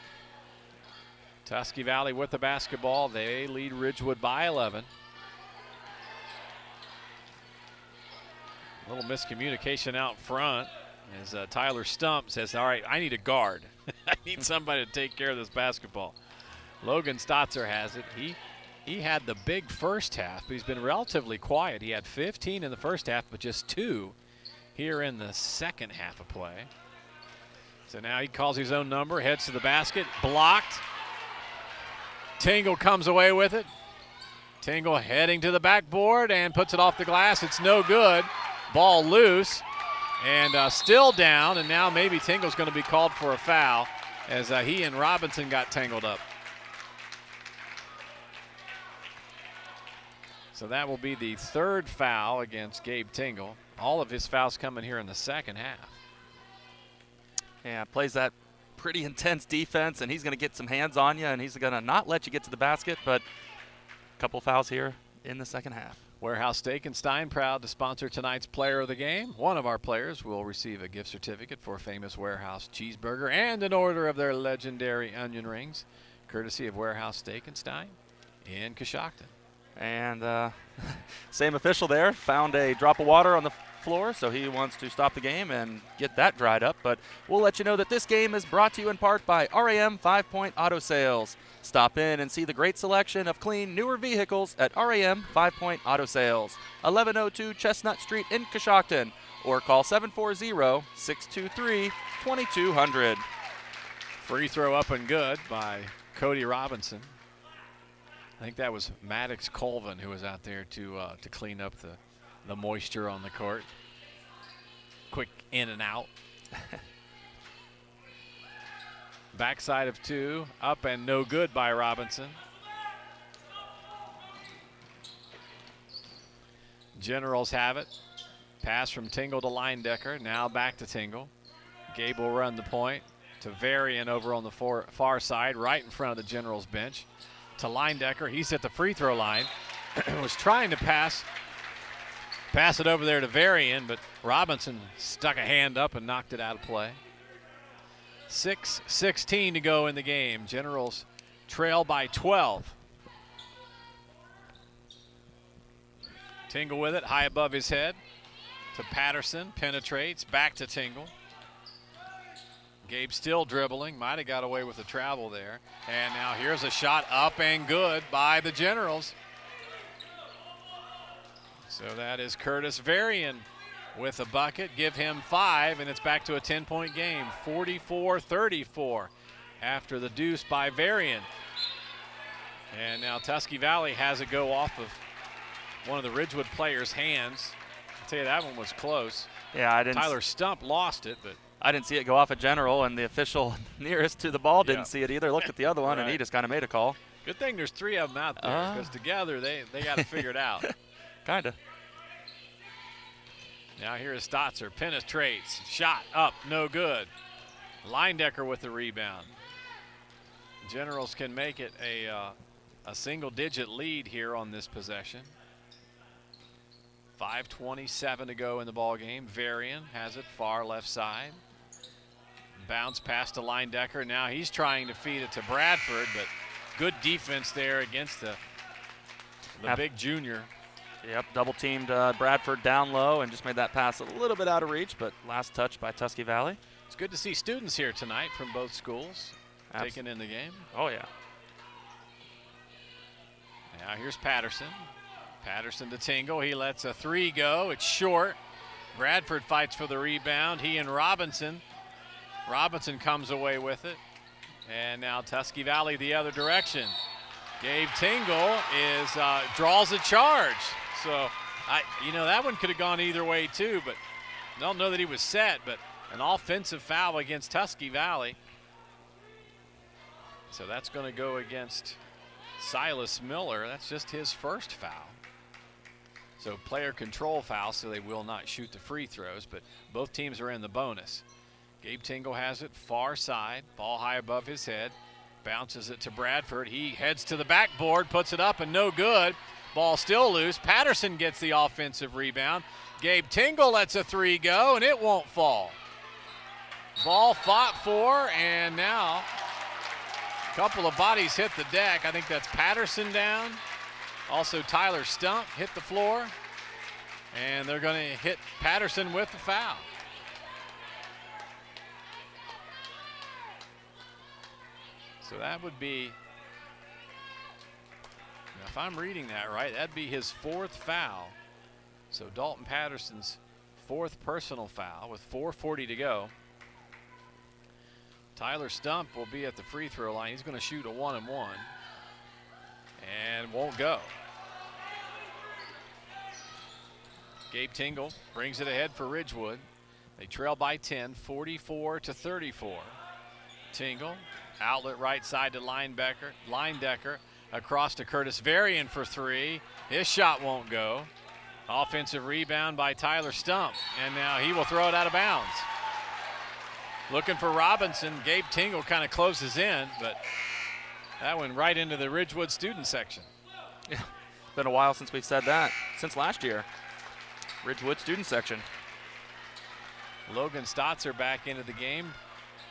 Tusky Valley with the basketball. They lead Ridgewood by 11. A little miscommunication out front as Tyler Stump says, all right, I need a guard. I need somebody to take care of this basketball. Logan Stotzer has it. He had the big first half, but he's been relatively quiet. He had 15 in the first half, but just 2 here in the second half of play. So now he calls his own number, heads to the basket, blocked. Tingle comes away with it. Tingle heading to the backboard and puts it off the glass. It's no good. Ball loose and still down, and now maybe Tingle's going to be called for a foul as he and Robinson got tangled up. So that will be the 3rd foul against Gabe Tingle. All of his fouls coming here in the second half.
Yeah, plays that pretty intense defense, and he's going to get some hands on you, and he's going to not let you get to the basket, but a couple fouls here in the second half.
Warehouse Steak and Stein proud to sponsor tonight's player of the game. One of our players will receive a gift certificate for a famous Warehouse cheeseburger and an order of their legendary onion rings, courtesy of Warehouse Steak and Stein in Coshocton.
And same official there found a drop of water on the floor, so he wants to stop the game and get that dried up. But we'll let you know that this game is brought to you in part by RAM 5-Point Auto Sales. Stop in and see the great selection of clean, newer vehicles at RAM 5-Point Auto Sales, 1102 Chestnut Street in Coshocton, or call 740-623-2200.
Free throw up and good by Cody Robinson. I think that was Maddox Colvin who was out there to clean up the moisture on the court. Quick in and out. Backside of 2, up and no good by Robinson. Generals have it. Pass from Tingle to Leindecker. Now back to Tingle. Gabe will run the point to Varian over on the far side, right in front of the Generals bench. To Leindecker. He's at the free throw line. Was trying to pass it over there to Varian, but Robinson stuck a hand up and knocked it out of play. 6:16 to go in the game. Generals trail by 12. Tingle with it, high above his head. To Patterson, penetrates, back to Tingle. Gabe still dribbling, might have got away with the travel there. And now here's a shot up and good by the Generals. So that is Curtis Varian with a bucket. Give him 5, and it's back to a 10-point game. 44-34 after the deuce by Varian. And now Tusky Valley has it go off of one of the Ridgewood players' hands. I'll tell you, that one was close.
Yeah, I didn't.
Tyler Stump lost it, but
I didn't see it go off a General, and the official nearest to the ball didn't see it either. Looked at the other one, and he just kind of made a call.
Good thing there's 3 of them out there, because together they got to figure it out.
Kinda.
Now here is Stotzer, penetrates, shot up, no good. Leindecker with the rebound. Generals can make it a single-digit lead here on this possession. 5:27 to go in the ball game. Varian has it far left side. Bounce pass to Leindecker. Now he's trying to feed it to Bradford, but good defense there against the big junior.
Yep, double teamed Bradford down low and just made that pass a little bit out of reach, but last touch by Tusky Valley.
It's good to see students here tonight from both schools taking in the game.
Oh, yeah.
Now here's Patterson. Patterson to Tingle. He lets a three go. It's short. Bradford fights for the rebound. He and Robinson. Robinson comes away with it. And now Tusky Valley the other direction. Gabe Tingle draws a charge. So, that one could have gone either way too, but I don't know that he was set, but an offensive foul against Tusky Valley. So that's going to go against Silas Miller. That's just his first foul. So player control foul, so they will not shoot the free throws, but both teams are in the bonus. Gabe Tingle has it far side, ball high above his head, bounces it to Bradford. He heads to the backboard, puts it up and no good. Ball still loose. Patterson gets the offensive rebound. Gabe Tingle lets a three go and it won't fall. Ball fought for, and now a couple of bodies hit the deck. I think that's Patterson down. Also Tyler Stump hit the floor, and they're going to hit Patterson with the foul. So that would be, if I'm reading that right, that'd be his fourth foul. So Dalton Patterson's fourth personal foul with 4:40 to go. Tyler Stump will be at the free throw line. He's going to shoot a 1-and-1 and won't go. Gabe Tingle brings it ahead for Ridgewood. They trail by 10, 44-34. Tingle, outlet right side to Leindecker, across to Curtis Varian for three. His shot won't go. Offensive rebound by Tyler Stump, and now he will throw it out of bounds. Looking for Robinson. Gabe Tingle kind of closes in, but that went right into the Ridgewood student section.
Yeah, been a while since we've said that, since last year. Ridgewood student section.
Logan Stotzer back into the game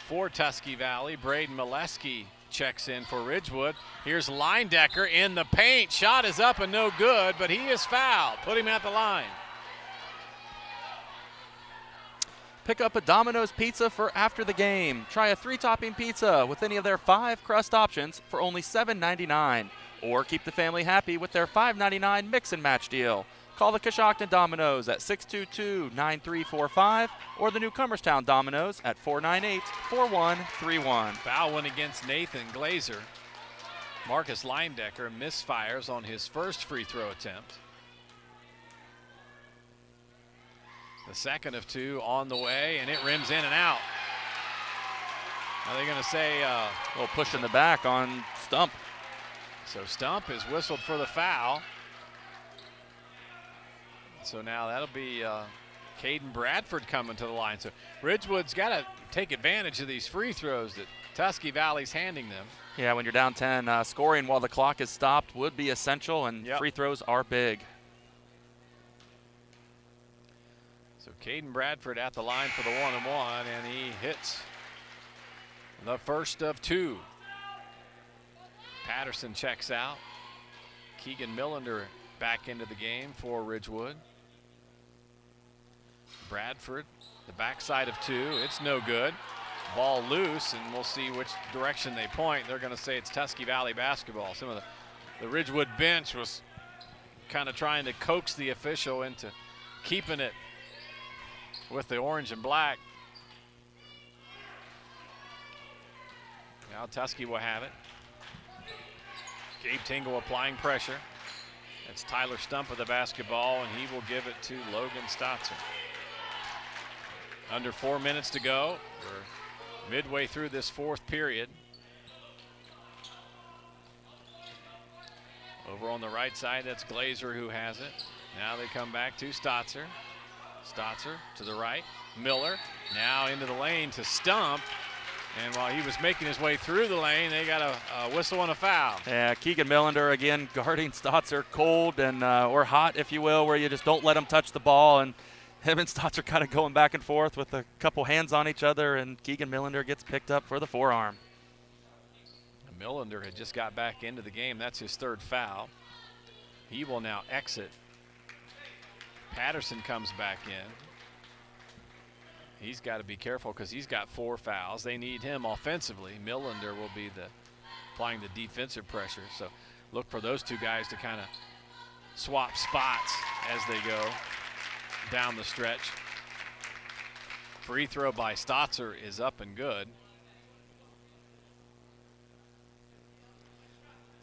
for Tusky Valley. Braden Molesky checks in for Ridgewood. Here's Leindecker in the paint. Shot is up and no good, but he is fouled. Put him at the line.
Pick up a Domino's pizza for after the game. Try a 3-topping pizza with any of their 5 crust options for only $7.99. Or keep the family happy with their $5.99 mix and match deal. Call the Coshocton Domino's at 622-9345 or the new Cumberstown Domino's at 498-4131.
Foul went against Nathan Glazer. Marcus Leindecker misfires on his first free throw attempt. The second of two on the way, and it rims in and out. Are they going to say
a little push in the back on Stump?
So Stump is whistled for the foul. So now that'll be Caden Bradford coming to the line. So Ridgewood's got to take advantage of these free throws that Tusky Valley's handing them.
Yeah, when you're down 10, scoring while the clock is stopped would be essential, and free throws are big.
So Caden Bradford at the line for the 1-and-1, and he hits the first of two. Patterson checks out. Keegan Millender back into the game for Ridgewood. Bradford, the backside of two. It's no good. Ball loose, and we'll see which direction they point. They're going to say it's Tusky Valley basketball. Some of the Ridgewood bench was kind of trying to coax the official into keeping it with the orange and black. Now Tusky will have it. Gabe Tingle applying pressure. It's Tyler Stump with the basketball, and he will give it to Logan Stotzer. Under 4 minutes to go. We're midway through this fourth period. Over on the right side, that's Glazer who has it. Now they come back to Stotzer. Stotzer to the right. Miller now into the lane to Stump. And while he was making his way through the lane, they got a whistle and a foul.
Yeah, Keegan Millender again guarding Stotzer, cold and or hot, if you will, where you just don't let him touch the ball. And him and Stotzer kind of going back and forth with a couple hands on each other, and Keegan Millender gets picked up for the forearm.
Millender had just got back into the game. That's his third foul. He will now exit. Patterson comes back in. He's got to be careful because he's got 4 fouls. They need him offensively. Millender will be applying the defensive pressure. So look for those two guys to kind of swap spots as they go down the stretch. Free throw by Stotzer is up and good.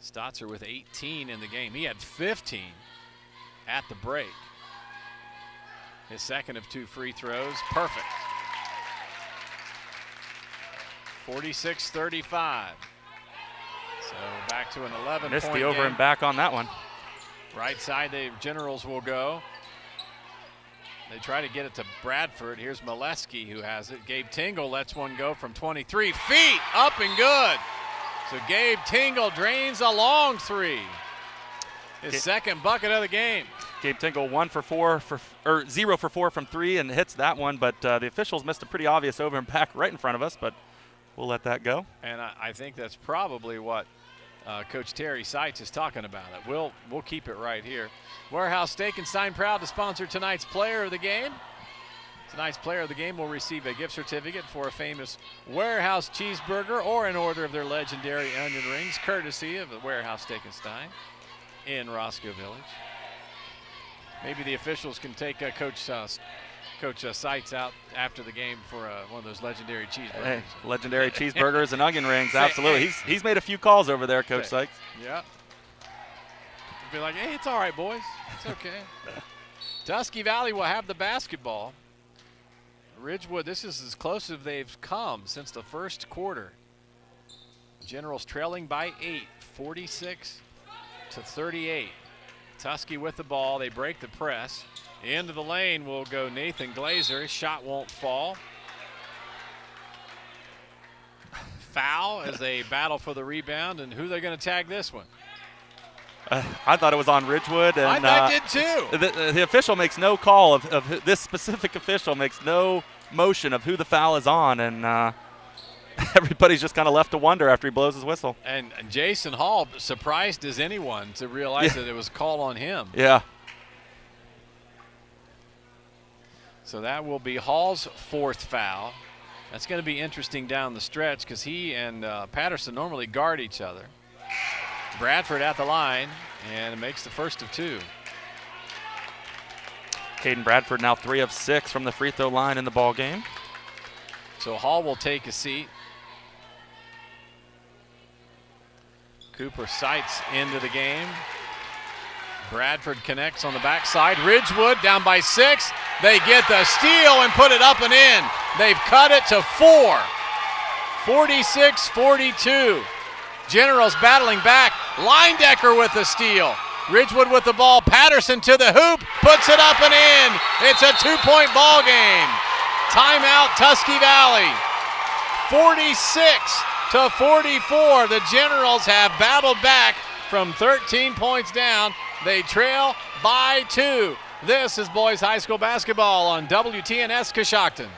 Stotzer with 18 in the game. He had 15 at the break. His second of 2 free throws, perfect. 46-35. So back to an 11-point
Missed the over
game.
and back on that one.
Right side, the Generals will go. They try to get it to Bradford. Here's Molesky who has it. Gabe Tingle lets one go from 23 feet, up and good. So Gabe Tingle drains a long 3. His second bucket of the game.
Gabe Tingle 0 for 4 from 3 and hits that one, but the officials missed a pretty obvious over and back right in front of us, but we'll let that go.
And I think that's probably what Coach Terry Seitz is talking about. We'll keep it right here. Warehouse Steak and Stein proud to sponsor tonight's player of the game. Tonight's player of the game will receive a gift certificate for a famous Warehouse cheeseburger or an order of their legendary onion rings, courtesy of the Warehouse Steak and Stein in Roscoe Village. Maybe the officials can take Coach Seitz out after the game for one of those legendary cheeseburgers.
Hey, legendary cheeseburgers and onion rings, absolutely. He's made a few calls over there, Coach Seitz.
Yeah. Be like, hey, it's all right, boys. It's okay. Tusky Valley will have the basketball. Ridgewood, this is as close as they've come since the first quarter. Generals trailing by 8, 46-38. Tusky with the ball. They break the press. Into the lane will go Nathan Glazer. His shot won't fall. Foul as they battle for the rebound. And who are they going to tag this one?
I thought it was on Ridgewood. And,
I did too.
The official makes no call of this specific official makes no motion of who the foul is on. And everybody's just kind of left to wonder after he blows his whistle.
And Jason Hall, surprised as anyone to realize that it was called on him.
Yeah.
So that will be Hall's 4th foul. That's going to be interesting down the stretch because he and Patterson normally guard each other. Bradford at the line and makes the first of 2.
Caden Bradford now 3 of 6 from the free throw line in the ball game.
So Hall will take a seat. Cooper Seitz into the game. Bradford connects on the backside. Ridgewood down by 6. They get the steal and put it up and in. They've cut it to 4. 46-42. Generals battling back. Linedecker with the steal. Ridgewood with the ball. Patterson to the hoop. Puts it up and in. It's a 2-point ball game. Timeout, Tusky Valley. 46-44. The Generals have battled back from 13 points down. They trail by 2. This is boys high school basketball on WTNS Coshocton.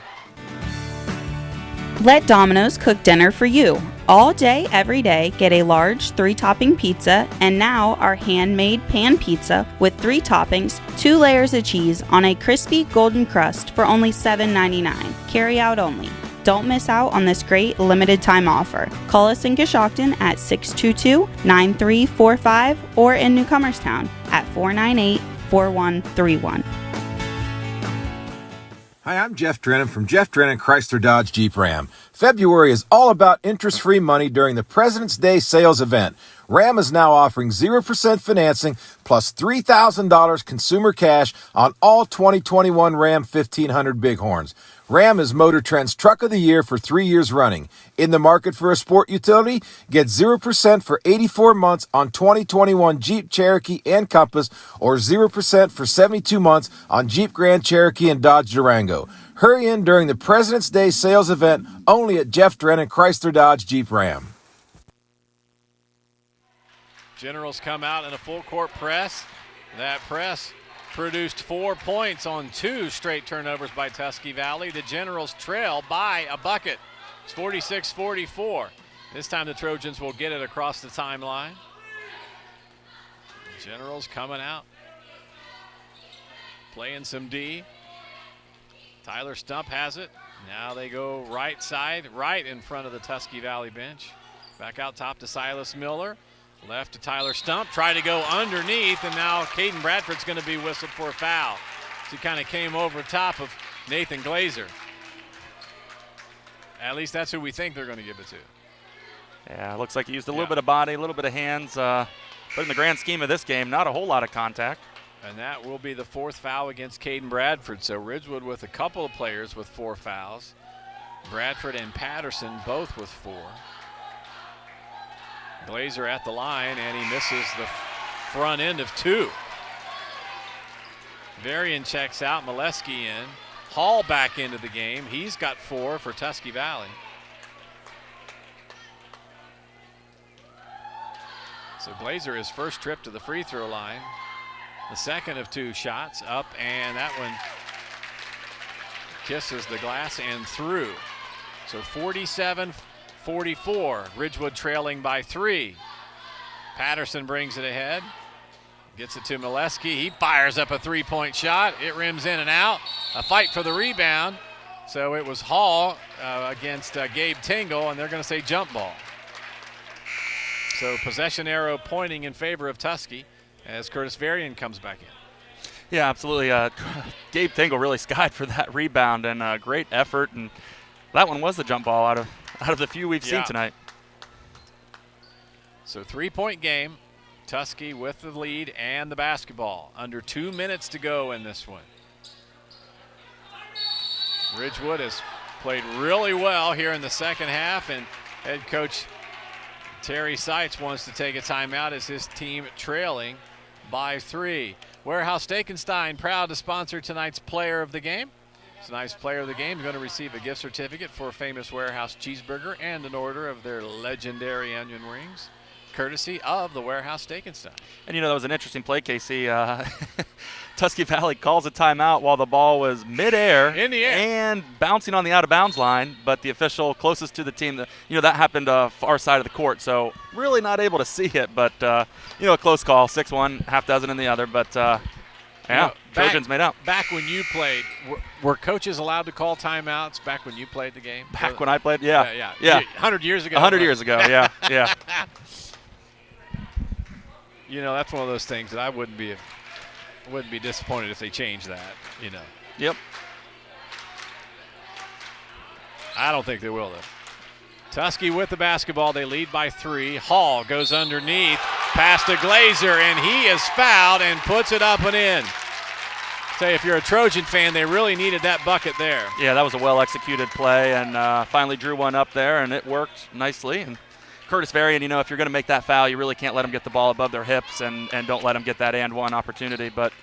Let Domino's cook dinner for you. All day, every day, get a large 3-topping pizza, and now our handmade pan pizza with 3 toppings, 2 layers of cheese on a crispy golden crust for only $7.99. Carry out only. Don't miss out on this great limited time offer. Call us in Coshocton at 622-9345 or in Newcomerstown at 498-4131.
Hi, I'm Jeff Drennan from Jeff Drennan Chrysler Dodge Jeep Ram. February is all about interest-free money during the President's Day sales event. Ram is now offering 0% financing plus $3,000 consumer cash on all 2021 Ram 1500 Bighorns. Ram is Motor Trend's Truck of the Year for 3 years running. In the market for a sport utility? Get 0% for 84 months on 2021 Jeep Cherokee and Compass, or 0% for 72 months on Jeep Grand Cherokee and Dodge Durango. Hurry in during the President's Day sales event only at Jeff Drennan Chrysler Dodge Jeep Ram.
Generals come out in a full court press. That press produced 4 points on 2 straight turnovers by Tusky Valley. The Generals trail by a bucket. It's 46-44. This time the Trojans will get it across the timeline. Generals coming out, playing some D. Tyler Stump has it. Now they go right side, right in front of the Tusky Valley bench. Back out top to Silas Miller. Left to Tyler Stump, try to go underneath, and now Caden Bradford's going to be whistled for a foul. So he kind of came over top of Nathan Glazer. At least that's who we think they're going to give it to.
Yeah, looks like he used a little bit of body, a little bit of hands, but in the grand scheme of this game, not a whole lot of contact.
And that will be the 4th foul against Caden Bradford. So Ridgewood with a couple of players with 4 fouls. Bradford and Patterson both with 4. Glazer at the line, and he misses the front end of 2. Varian checks out, Molesky in. Hall back into the game. He's got 4 for Tusky Valley. So Glazer, his first trip to the free throw line. The second of 2 shots up, and that one kisses the glass and through. So 47-44, Ridgewood trailing by 3. Patterson brings it ahead, gets it to Molesky. He fires up a 3-point shot. It rims in and out. A fight for the rebound. So it was Hall against Gabe Tingle, and they're going to say jump ball. So possession arrow pointing in favor of Tusky as Curtis Varian comes back in.
Yeah, absolutely. Gabe Tingle really skied for that rebound, and great effort. And that one was the jump ball out of the few we've seen tonight.
So 3-point game. Tusky with the lead and the basketball. Under 2 minutes to go in this one. Ridgewood has played really well here in the second half, and head coach Terry Seitz wants to take a timeout as his team trailing by 3. Warehouse Steakenstein proud to sponsor tonight's player of the game. Tonight's player of the game is going to receive a gift certificate for a Famous Warehouse cheeseburger and an order of their legendary onion rings, courtesy of the Warehouse Steakenstein.
And, that was an interesting play, Casey. Tusky Valley calls a timeout while the ball was midair
in the air
and bouncing on the out-of-bounds line, but the official closest to the team, that happened far side of the court, so really not able to see it, but, a close call, 6-1, half dozen in the other, but, Trojans made up.
Back when you played, were coaches allowed to call timeouts back when you played the game?
Back when I played, yeah.
100 years ago.
100 years ago, yeah.
That's one of those things that I wouldn't be disappointed if they changed that,
Yep.
I don't think they will, though. Tusky with the basketball. They lead by 3. Hall goes underneath, pass to Glazer, and he is fouled and puts it up and in. Tell you, if you're a Trojan fan, they really needed that bucket there.
Yeah, that was a well-executed play, and finally drew one up there, and it worked nicely. And Curtis Varian, if you're going to make that foul, you really can't let them get the ball above their hips, and don't let them get that and one opportunity. But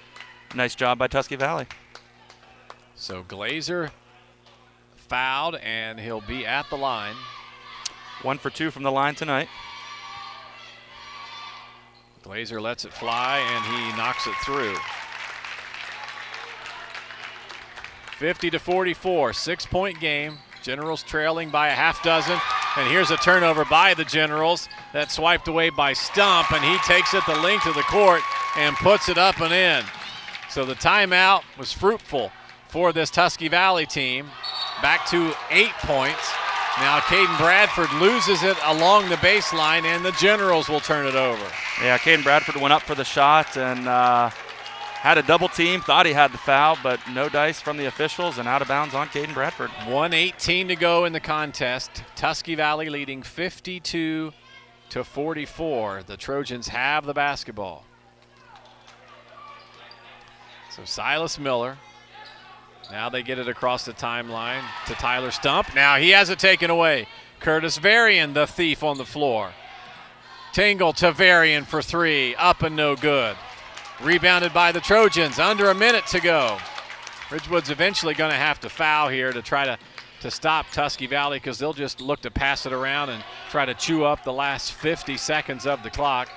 nice job by Tusky Valley.
So Glazer fouled, and he'll be at the line.
1 for 2 from the line tonight.
Glazer lets it fly, and he knocks it through. 50-44, 6-point game. Generals trailing by a half dozen. And here's a turnover by the Generals. That swiped away by Stump, and he takes it the length of the court and puts it up and in. So the timeout was fruitful for this Tusky Valley team. Back to 8 points. Now Caden Bradford loses it along the baseline, and the Generals will turn it over.
Yeah, Caden Bradford went up for the shot and had a double team, thought he had the foul, but no dice from the officials, and out of bounds on Caden Bradford.
1:18 to go in the contest. Tusky Valley leading 52-44. 44. The Trojans have the basketball. So Silas Miller. Now they get it across the timeline to Tyler Stump. Now he has it taken away. Curtis Varian, the thief on the floor. Tingle to Varian for three. Up and no good. Rebounded by the Trojans. Under a minute to go. Ridgewood's eventually going to have to foul here to try to stop Tusky Valley, because they'll just look to pass it around and try to chew up the last 50 seconds of the clock.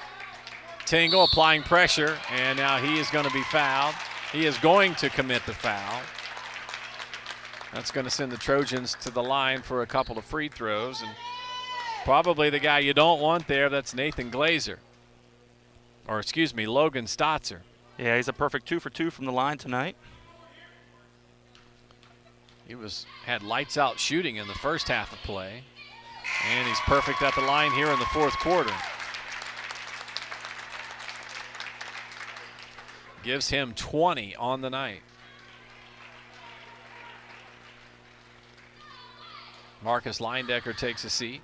Tingle applying pressure, and now he is going to be fouled. He is going to commit the foul. That's going to send the Trojans to the line for a couple of free throws. And probably the guy you don't want there, that's Nathan Glazer. Or excuse me, Logan Stotzer.
Yeah, he's a perfect 2 for 2 from the line tonight.
He had lights out shooting in the first half of play. And he's perfect at the line here in the fourth quarter. Gives him 20 on the night. Marcus Leindecker takes a seat.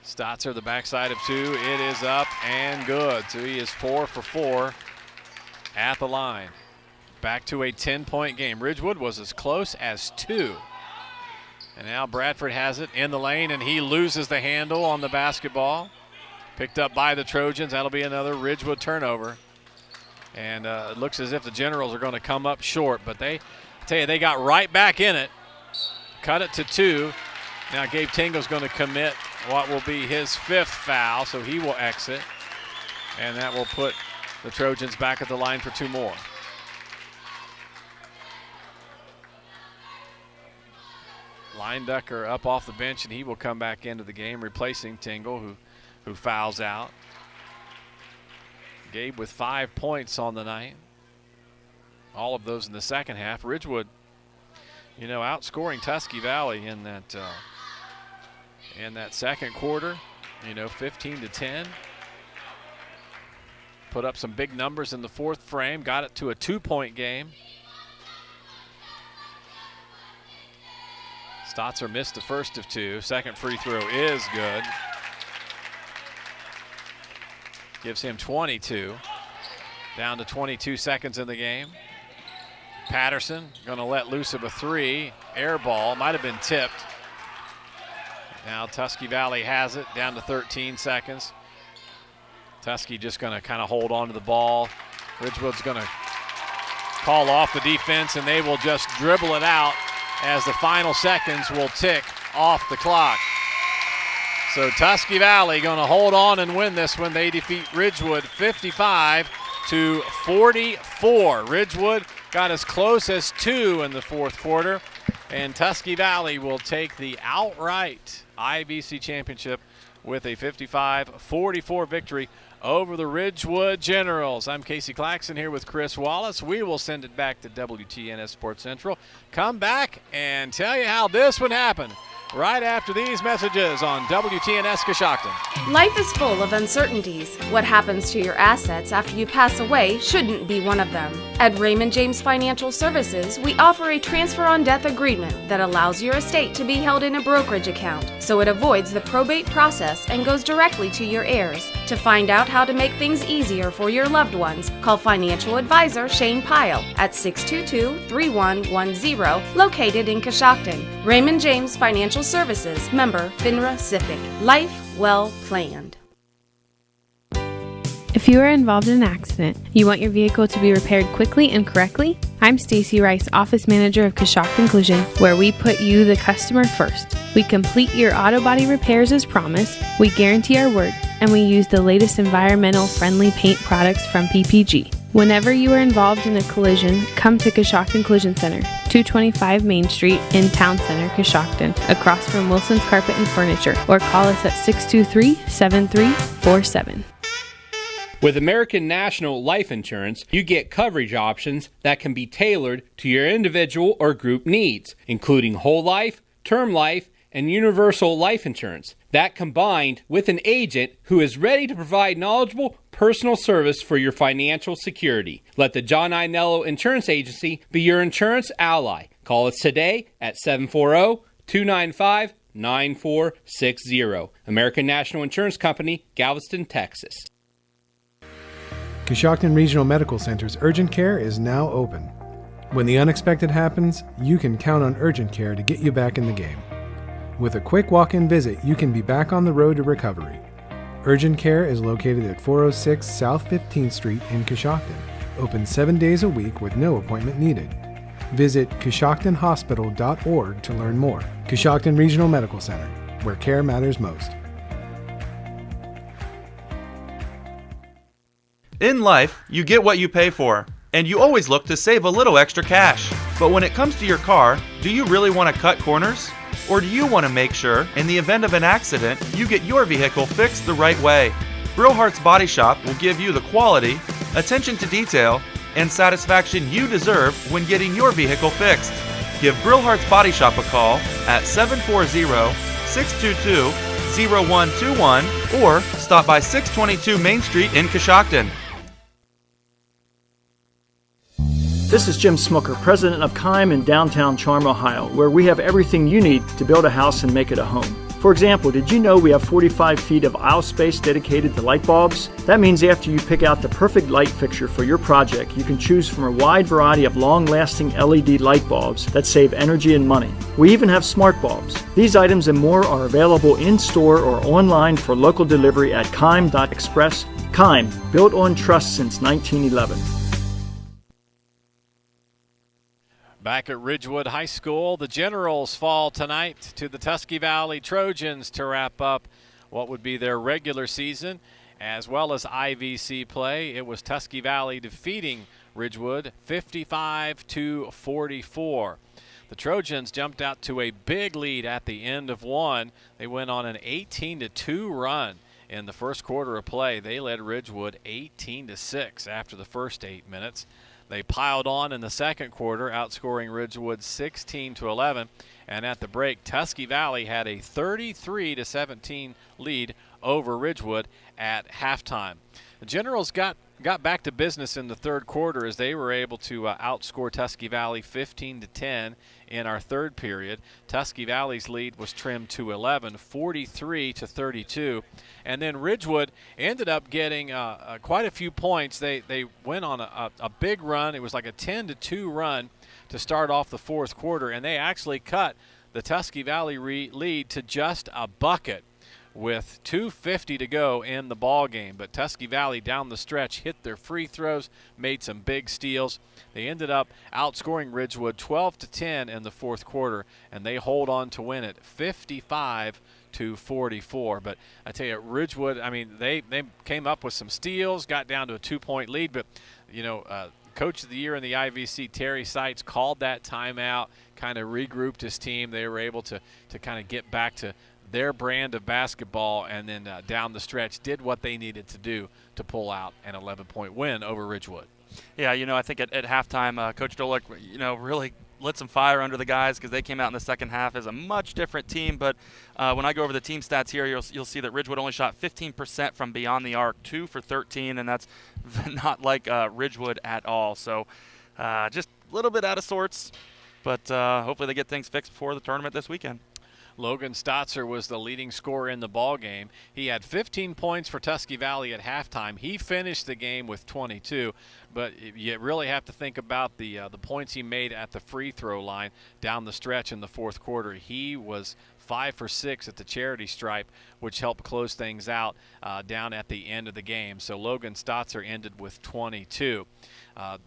Stotzer, the backside of two. It is up and good. So he is 4 for 4 at the line. Back to a 10-point game. Ridgewood was as close as 2. And now Bradford has it in the lane, and he loses the handle on the basketball. Picked up by the Trojans. That'll be another Ridgewood turnover. And it looks as if the Generals are going to come up short, but I tell you, they got right back in it. Cut it to 2. Now Gabe Tingle's going to commit what will be his 5th foul, so he will exit. And that will put the Trojans back at the line for 2 more. Leindecker up off the bench, and he will come back into the game, replacing Tingle, who fouls out. Gabe with 5 points on the night. All of those in the second half. Ridgewood, outscoring Tusky Valley in that second quarter, 15-10. Put up some big numbers in the fourth frame, got it to a 2-point game. Stotzer missed the first of 2. Second free throw is good. Gives him 22. Down to 22 seconds in the game. Patterson going to let loose of a 3. Air ball, might have been tipped. Now Tusky Valley has it, down to 13 seconds. Tusky just going to kind of hold on to the ball. Ridgewood's going to call off the defense, and they will just dribble it out as the final seconds will tick off the clock. So Tusky Valley going to hold on and win this when they defeat Ridgewood 55-44. Ridgewood got as close as 2 in the fourth quarter, and Tusky Valley will take the outright IBC championship with a 55-44 victory over the Ridgewood Generals. I'm Casey Claxton here with Chris Wallace. We will send it back to WTNS Sports Central. Come back and tell you how this one happened right after these messages on WTNS Coshocton.
Life is full of uncertainties. What happens to your assets after you pass away shouldn't be one of them. At Raymond James Financial Services, we offer a transfer on death agreement that allows your estate to be held in a brokerage account, so it avoids the probate process and goes directly to your heirs. To find out how to make things easier for your loved ones, call financial advisor Shane Pyle at 622-3110, located in Coshocton. Raymond James Financial Services, member FINRA SIPC. Life well planned.
If you are involved in an accident, you want your vehicle to be repaired quickly and correctly? I'm Stacy Rice, Office Manager of Coshocton Collision, where we put you, the customer, first. We complete your auto body repairs as promised, we guarantee our word, and we use the latest environmental friendly paint products from PPG. Whenever you are involved in a collision, come to Coshocton Collision Center, 225 Main Street in Town Center, Coshocton, across from Wilson's Carpet and Furniture, or call us at 623-7347.
With American National Life Insurance, you get coverage options that can be tailored to your individual or group needs, including whole life, term life, and universal life insurance. That combined with an agent who is ready to provide knowledgeable personal service for your financial security. Let the John Inello Insurance Agency be your insurance ally. Call us today at 740-295-9400. 9460. American National Insurance Company, Galveston, Texas.
Coshocton Regional Medical Center's urgent care is now open. When the unexpected happens, you can count on urgent care to get you back in the game. With a quick walk-in visit, you can be back on the road to recovery. Urgent care is located at 406 South 15th Street in Coshocton, open 7 days a week with no appointment needed. Visit coshoctonhospital.org to learn more. Coshocton Regional Medical Center, where care matters most.
In life, you get what you pay for, and you always look to save a little extra cash. But when it comes to your car, do you really want to cut corners? Or do you want to make sure, in the event of an accident, you get your vehicle fixed the right way? Brillhart's Body Shop will give you the quality, attention to detail, and satisfaction you deserve when getting your vehicle fixed. Give Brillhart's Body Shop a call at 740-622-0121 or stop by 622 Main Street in Coshocton.
This is Jim Smucker, president of Kime in downtown Charm, Ohio, where we have everything you need to build a house and make it a home. For example, did you know we have 45 feet of aisle space dedicated to light bulbs? That means after you pick out the perfect light fixture for your project, you can choose from a wide variety of long-lasting LED light bulbs that save energy and money. We even have smart bulbs. These items and more are available in-store or online for local delivery at kime.express. Kime, built on trust since 1911.
Back at Ridgewood High School, the Generals fall tonight to the Tusky Valley Trojans to wrap up what would be their regular season as well as IVC play. It was Tusky Valley defeating Ridgewood 55-44. The Trojans jumped out to a big lead at the end of one. They went on an 18-2 run in the first quarter of play. They led Ridgewood 18-6 after the first 8 minutes. They piled on in the second quarter, outscoring Ridgewood 16-11. And at the break, Tusky Valley had a 33-17 lead over Ridgewood at halftime. The Generals got back to business in the third quarter as they were able to outscore Tusky Valley 15-10 in our third period. Tusky Valley's lead was trimmed to 11, 43-32. And then Ridgewood ended up getting quite a few points. They went on a big run. It was like a 10-2 run to start off the fourth quarter, and they actually cut the Tusky Valley lead to just a bucket with 2:50 to go in the ball game. But Tusky Valley down the stretch hit their free throws, made some big steals. They ended up outscoring Ridgewood 12-10 in the fourth quarter, and they hold on to win it 55-44. But I tell you, Ridgewood, I mean, they came up with some steals, got down to a 2-point lead, but you know, Coach of the Year in the IVC, Terry Seitz, called that timeout, kind of regrouped his team. They were able to kind of get back to their brand of basketball, and then down the stretch did what they needed to do to pull out an 11-point win over Ridgewood.
Yeah, you know, I think at halftime, Coach Dolick, you know, really lit some fire under the guys because they came out in the second half as a much different team. But when I go over the team stats here, you'll see that Ridgewood only shot 15% from beyond the arc, 2 for 13, and that's not like Ridgewood at all. So just a little bit out of sorts, but hopefully they get things fixed before the tournament this weekend.
Logan Stotzer was the leading scorer in the ball game. He had 15 points for Tusky Valley at halftime. He finished the game with 22, but you really have to think about the points he made at the free throw line down the stretch in the fourth quarter. He was 5 for 6 at the charity stripe, which helped close things out down at the end of the game. So Logan Stotzer ended with 22.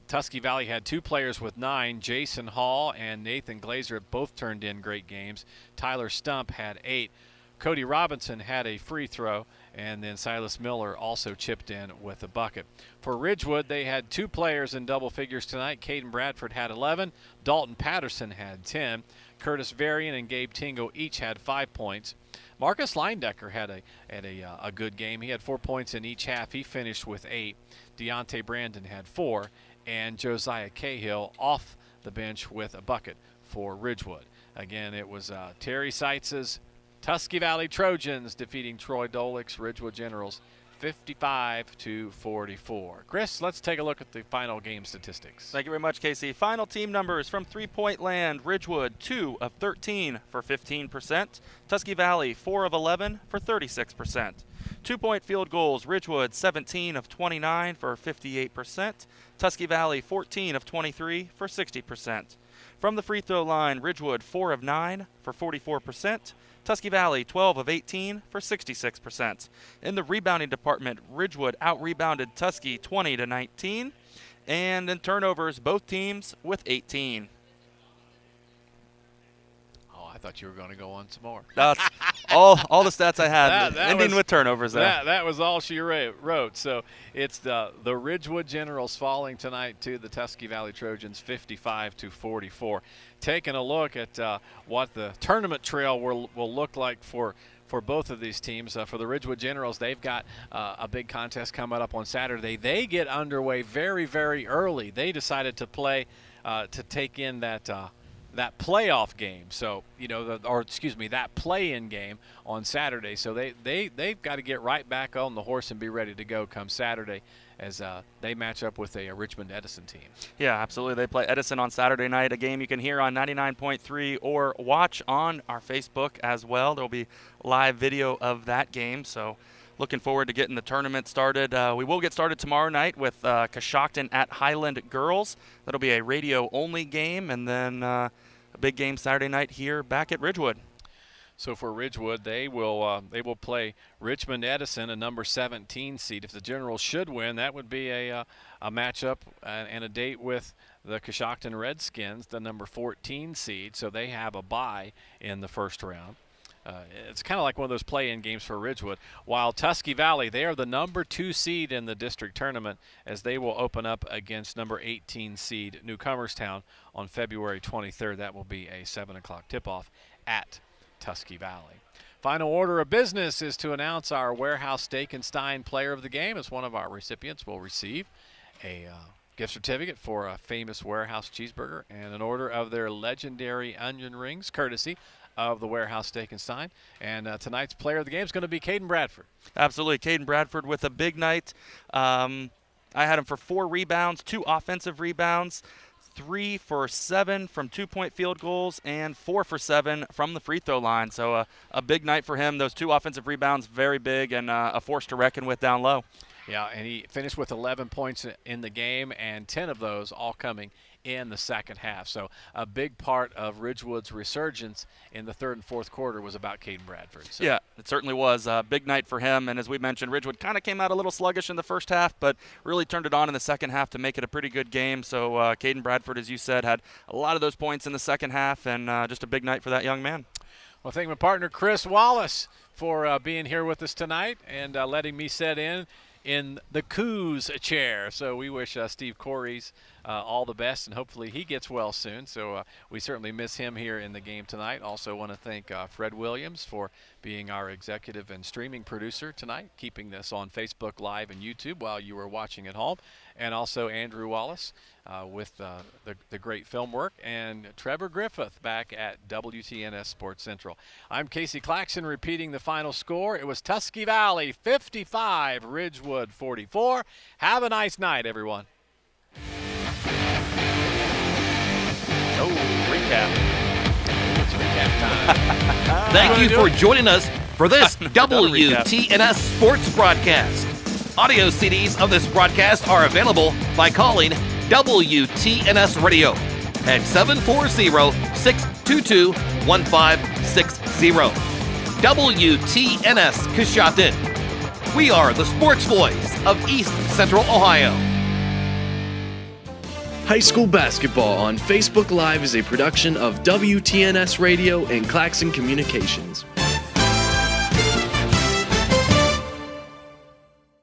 Tusky Valley had 2 players with 9. Jason Hall and Nathan Glazer both turned in great games. Tyler Stump had 8. Cody Robinson had a free throw, and then Silas Miller also chipped in with a bucket. For Ridgewood, they had 2 players in double figures tonight. Caden Bradford had 11. Dalton Patterson had 10. Curtis Varian and Gabe Tingle each had 5 points. Marcus Leindecker had a good game. He had 4 points in each half. He finished with 8. Deontay Brandon had 4. And Josiah Cahill off the bench with a bucket for Ridgewood. Again, it was Terry Seitz's Tusky Valley Trojans defeating Troy Dolick's Ridgewood Generals 55-44. Chris, let's take a look at the final game statistics.
Thank you very much, Casey. Final team numbers from 3-point land: Ridgewood 2 of 13 for 15%, Tusky Valley 4 of 11 for 36%. 2-point field goals: Ridgewood 17 of 29 for 58%, Tusky Valley 14 of 23 for 60%. From the free throw line, Ridgewood 4 of 9 for 44%, Tusky Valley 12 of 18 for 66%. In the rebounding department, Ridgewood out-rebounded Tusky 20-19, and in turnovers, both teams with 18.
I thought you were going to go on some more.
That's all the stats I had, ending with turnovers there.
That was all she wrote. So it's the Ridgewood Generals falling tonight to the Tusky Valley Trojans 55-44. Taking a look at what the tournament trail will look like for both of these teams. For the Ridgewood Generals, they've got a big contest coming up on Saturday. They get underway very, very early. They decided to play to take in that playoff game, so that play-in game on Saturday. So they've got to get right back on the horse and be ready to go come Saturday as they match up with a Richmond Edison team.
Yeah, absolutely. They play Edison on Saturday night, a game you can hear on 99.3 or watch on our Facebook as well. There'll be live video of that game, so looking forward to getting the tournament started. We will get started tomorrow night with Coshocton at Highland Girls. That'll be a radio-only game, and then a big game Saturday night here back at Ridgewood.
So for Ridgewood, they will play Richmond Edison, a number 17 seed. If the Generals should win, that would be a matchup and a date with the Coshocton Redskins, the number 14 seed. So they have a bye in the first round. It's kind of like one of those play-in games for Ridgewood. While Tusky Valley, they are the number 2 seed in the district tournament, as they will open up against number 18 seed Newcomerstown on February 23rd. That will be a 7 o'clock tip-off at Tusky Valley. Final order of business is to announce our Warehouse Steak and Stein player of the game, as one of our recipients will receive a gift certificate for a famous Warehouse cheeseburger and an order of their legendary onion rings, courtesy of the Warehouse Steak and Stein. And tonight's player of the game is going to be Caden Bradford.
Absolutely. Caden Bradford with a big night. I had him for 4 rebounds, 2 offensive rebounds, 3 for 7 from 2-point field goals, and 4 for 7 from the free throw line. So a big night for him. Those 2 offensive rebounds, very big, and a force to reckon with down low.
Yeah, and he finished with 11 points in the game, and 10 of those all coming in the second half. So a big part of Ridgewood's resurgence in the third and fourth quarter was about Caden Bradford. So.
Yeah, it certainly was a big night for him. And as we mentioned, Ridgewood kind of came out a little sluggish in the first half, but really turned it on in the second half to make it a pretty good game. So Caden Bradford, as you said, had a lot of those points in the second half, and just a big night for that young man.
Well, thank my partner Chris Wallace for being here with us tonight and letting me sit in the Coos chair. So we wish Steve Corey's all the best, and hopefully he gets well soon. So we certainly miss him here in the game tonight. Also want to thank Fred Williams for being our executive and streaming producer tonight, keeping this on Facebook Live and YouTube while you were watching at home. And also Andrew Wallace with the great film work, and Trevor Griffith back at WTNS Sports Central. I'm Casey Claxton repeating the final score. It was Tusky Valley 55, Ridgewood 44. Have a nice night, everyone.
Recap.
It's recap time.
Thank you for joining us for this WTNS Sports broadcast. Audio CDs of this broadcast are available by calling WTNS Radio at 740-622-1560. WTNS Coshocton. We are the sports voice of East Central Ohio.
High school basketball on Facebook Live is a production of WTNS Radio and Claxon Communications.